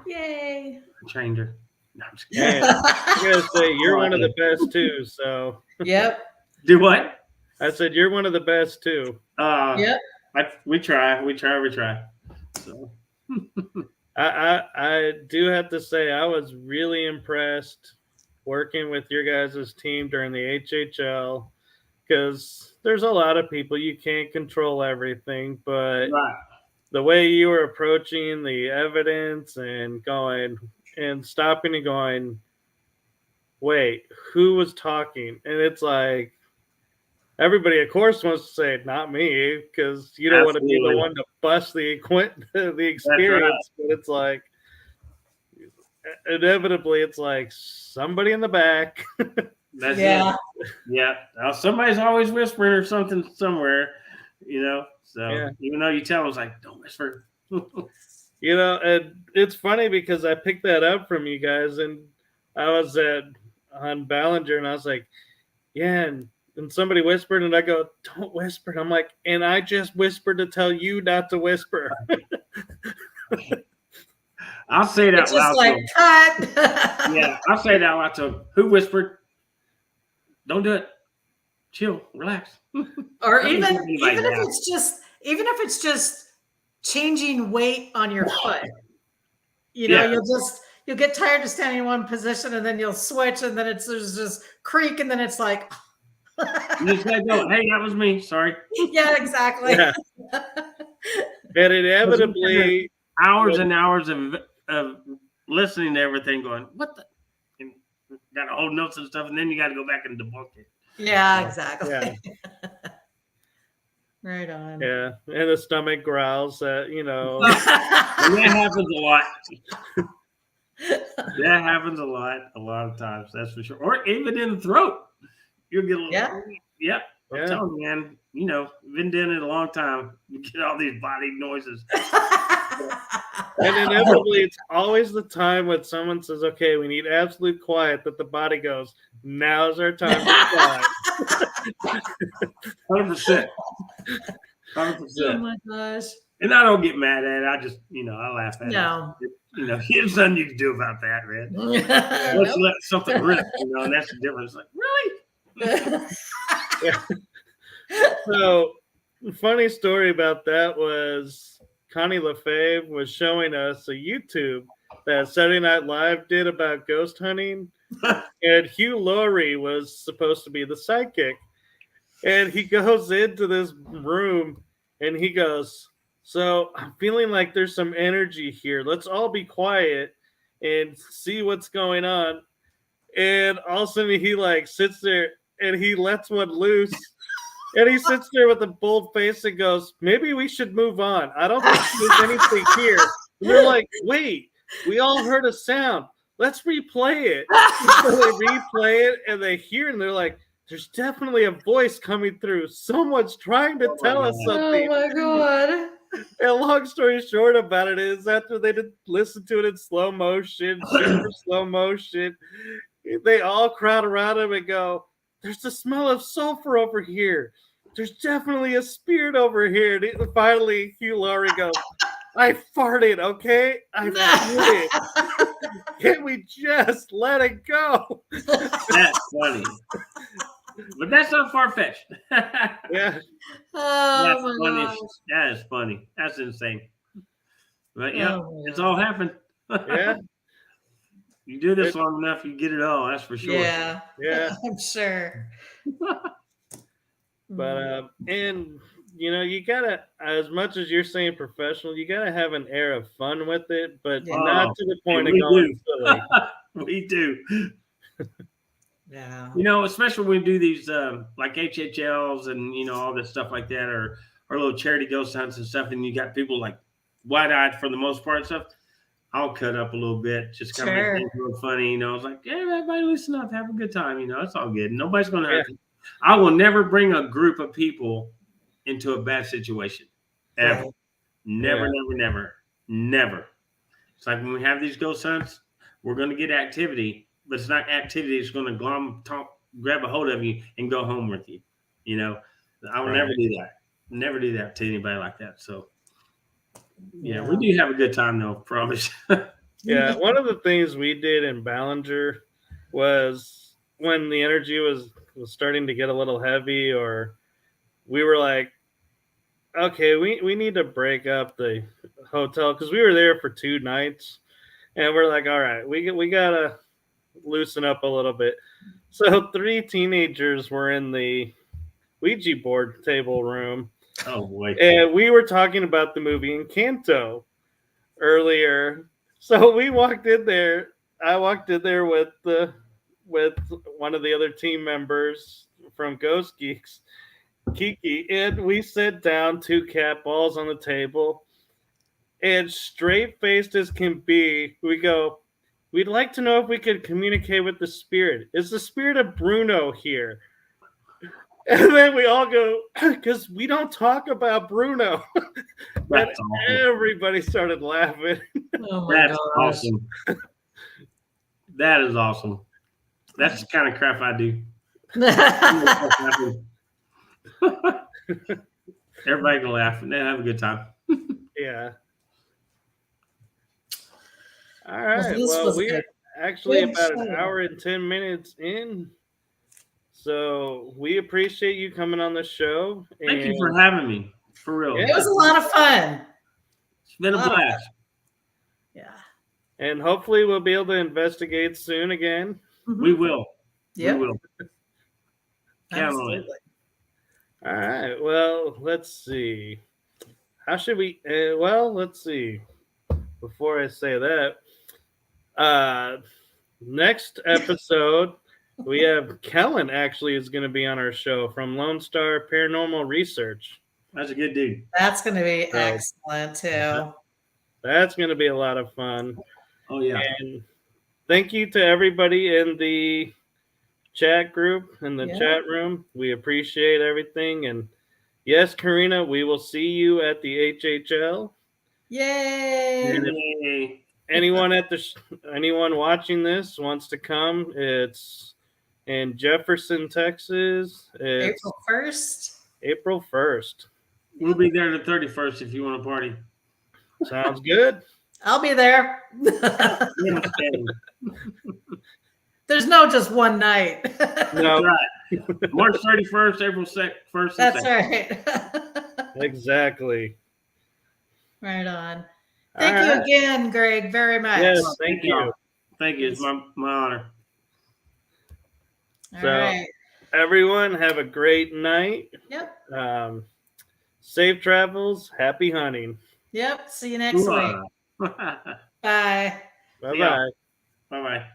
Yay. I trained her. No, I'm just kidding. I gotta say, you're one of the best too. So. Yep. Do what? I said you're one of the best too. Yep. We try. So. I do have to say I was really impressed working with your guys' team during the HHL, because there's a lot of people, you can't control everything, but the way you were approaching the evidence and going and stopping and going, wait, who was talking? And it's like, everybody, of course, wants to say, not me, because you don't want to be the one to bust the experience. But it's like, inevitably, it's like somebody in the back. That's it. Yeah. Now, somebody's always whispering or something somewhere, So even though you tell them, it's like, don't whisper. And it's funny because I picked that up from you guys, and I was on Ballinger, and I was like, yeah, and somebody whispered, and I go, don't whisper. And I'm like, and I just whispered to tell you not to whisper. I'll say that loud. Just like, cut. Yeah, I'll say that loud to them. Who whispered? Don't do it. Chill, relax. Or even if it's just changing weight on your foot. You'll get tired of standing in one position, and then you'll switch, and then there's just creak, and then it's like, you just gotta go, hey, that was me. Sorry. Yeah, exactly. Yeah. And inevitably, hours and hours of listening to everything, going, what the? And got to hold notes and stuff, and then you got to go back and debunk it. Yeah, exactly. Yeah. Right on. Yeah, and the stomach growls that, And that happens a lot. That happens a lot of times. That's for sure. Or even in the throat. You'll get a little. Yep. I'm telling you, man. Been doing it a long time. You get all these body noises. And inevitably, it's always the time when someone says, "Okay, we need absolute quiet," that the body goes, "Now's our time to quiet." 100%. 100%. Oh my gosh. And I don't get mad at it. I just, I laugh at it. There's nothing you can do about that, man. Let's let something rip, and that's the difference. Like, really? So, funny story about that was Connie LaFave was showing us a YouTube that Saturday Night Live did about ghost hunting. And Hugh Laurie was supposed to be the psychic. And he goes into this room and he goes, so I'm feeling like there's some energy here. Let's all be quiet and see what's going on. And all of a sudden he sits there and he lets one loose. And he sits there with a bold face and goes, maybe we should move on. I don't think there's anything here. And they're like, wait, we all heard a sound. Let's replay it. So they replay it and they hear, and they're like, there's definitely a voice coming through. Someone's trying to tell us something. Oh my God. And long story short about it is, after they did listen to it in slow motion, super slow motion, they all crowd around him and go, there's the smell of sulfur over here. there's definitely a spirit over here. And finally, Hugh Laurie goes, I farted, okay? I farted. Can we just let it go? That's funny. But that's not far-fetched. Yeah. Oh That's my funny. gosh. That is funny. That's insane. But yeah, Oh, my it's all God. happened. Yeah. You do this long enough, you get it all. That's for sure. Yeah. Yeah. I'm sure. But and you know, you gotta, as much as you're saying professional, you gotta have an air of fun with it, but Yeah. not to the point of we going do. silly. We do. Yeah. You know, especially when we do these like HHLs and all this stuff like that, or little charity ghost hunts and stuff, and you got people like wide-eyed for the most part and stuff. I'll cut up a little bit, just kind of make Sure. things a little funny. It's like, hey, everybody listen up, have a good time. It's all good. Nobody's going to Yeah. hurt you. I will never bring a group of people into a bad situation, ever. Right. Never, Yeah. never. It's like when we have these ghost hunts, we're going to get activity, but it's not activity that's going to grab a hold of you and go home with you. I will never do that. Never do that to anybody like that. So, yeah, we do have a good time, though, promise. Yeah, one of the things we did in Ballinger was when the energy was starting to get a little heavy, or we were like, okay, we need to break up the hotel because we were there for 2 nights, and we're like, all right, we gotta loosen up a little bit. So 3 teenagers were in the Ouija board table room. Oh boy! And we were talking about the movie Encanto earlier. So we walked in there. I walked in there with one of the other team members from Ghost Geeks, Kiki, and we sit down, 2 cat balls on the table, and straight faced as can be, we go, we'd like to know if we could communicate with the spirit. Is the spirit of Bruno here? And then we all go, because we don't talk about Bruno. That's awesome. Everybody started laughing. Oh my That's gosh. awesome. That is awesome. That's the kind of crap I do. Everybody can laugh and they have a good time. Yeah. All right. this Well, was we're a actually good about an show. hour and 10 minutes in. So we appreciate you coming on the show. Thank you for having me. For real. Yeah. It was a lot of fun. It's been a blast. Yeah. And hopefully we'll be able to investigate soon again. We will. Yep. We will. Count on it. Absolutely. All right. Well, let's see. How should we? Well, let's see. Before I say that, next episode we have Kellen. Actually, is going to be on our show from Lone Star Paranormal Research. That's a good dude. That's going to be excellent too. That's going to be a lot of fun. Oh yeah. And thank you to everybody in the chat group, in the chat room. We appreciate everything. And yes, Karina, we will see you at the HHL. Yay! And if anyone watching this wants to come, it's in Jefferson, Texas. It's April 1st. April 1st. We'll be there the 31st if you want to party. Sounds good. I'll be there. There's no just one night. No, That's right. March 31st, April 1st. That's right. Exactly. Right on. Thank you again, Greg, very much. Yes, thank you. Thank you. It's my honor. All So, right. everyone, have a great night. Yep. Safe travels. Happy hunting. Yep. See you next week. Bye. Bye-bye. Bye-bye.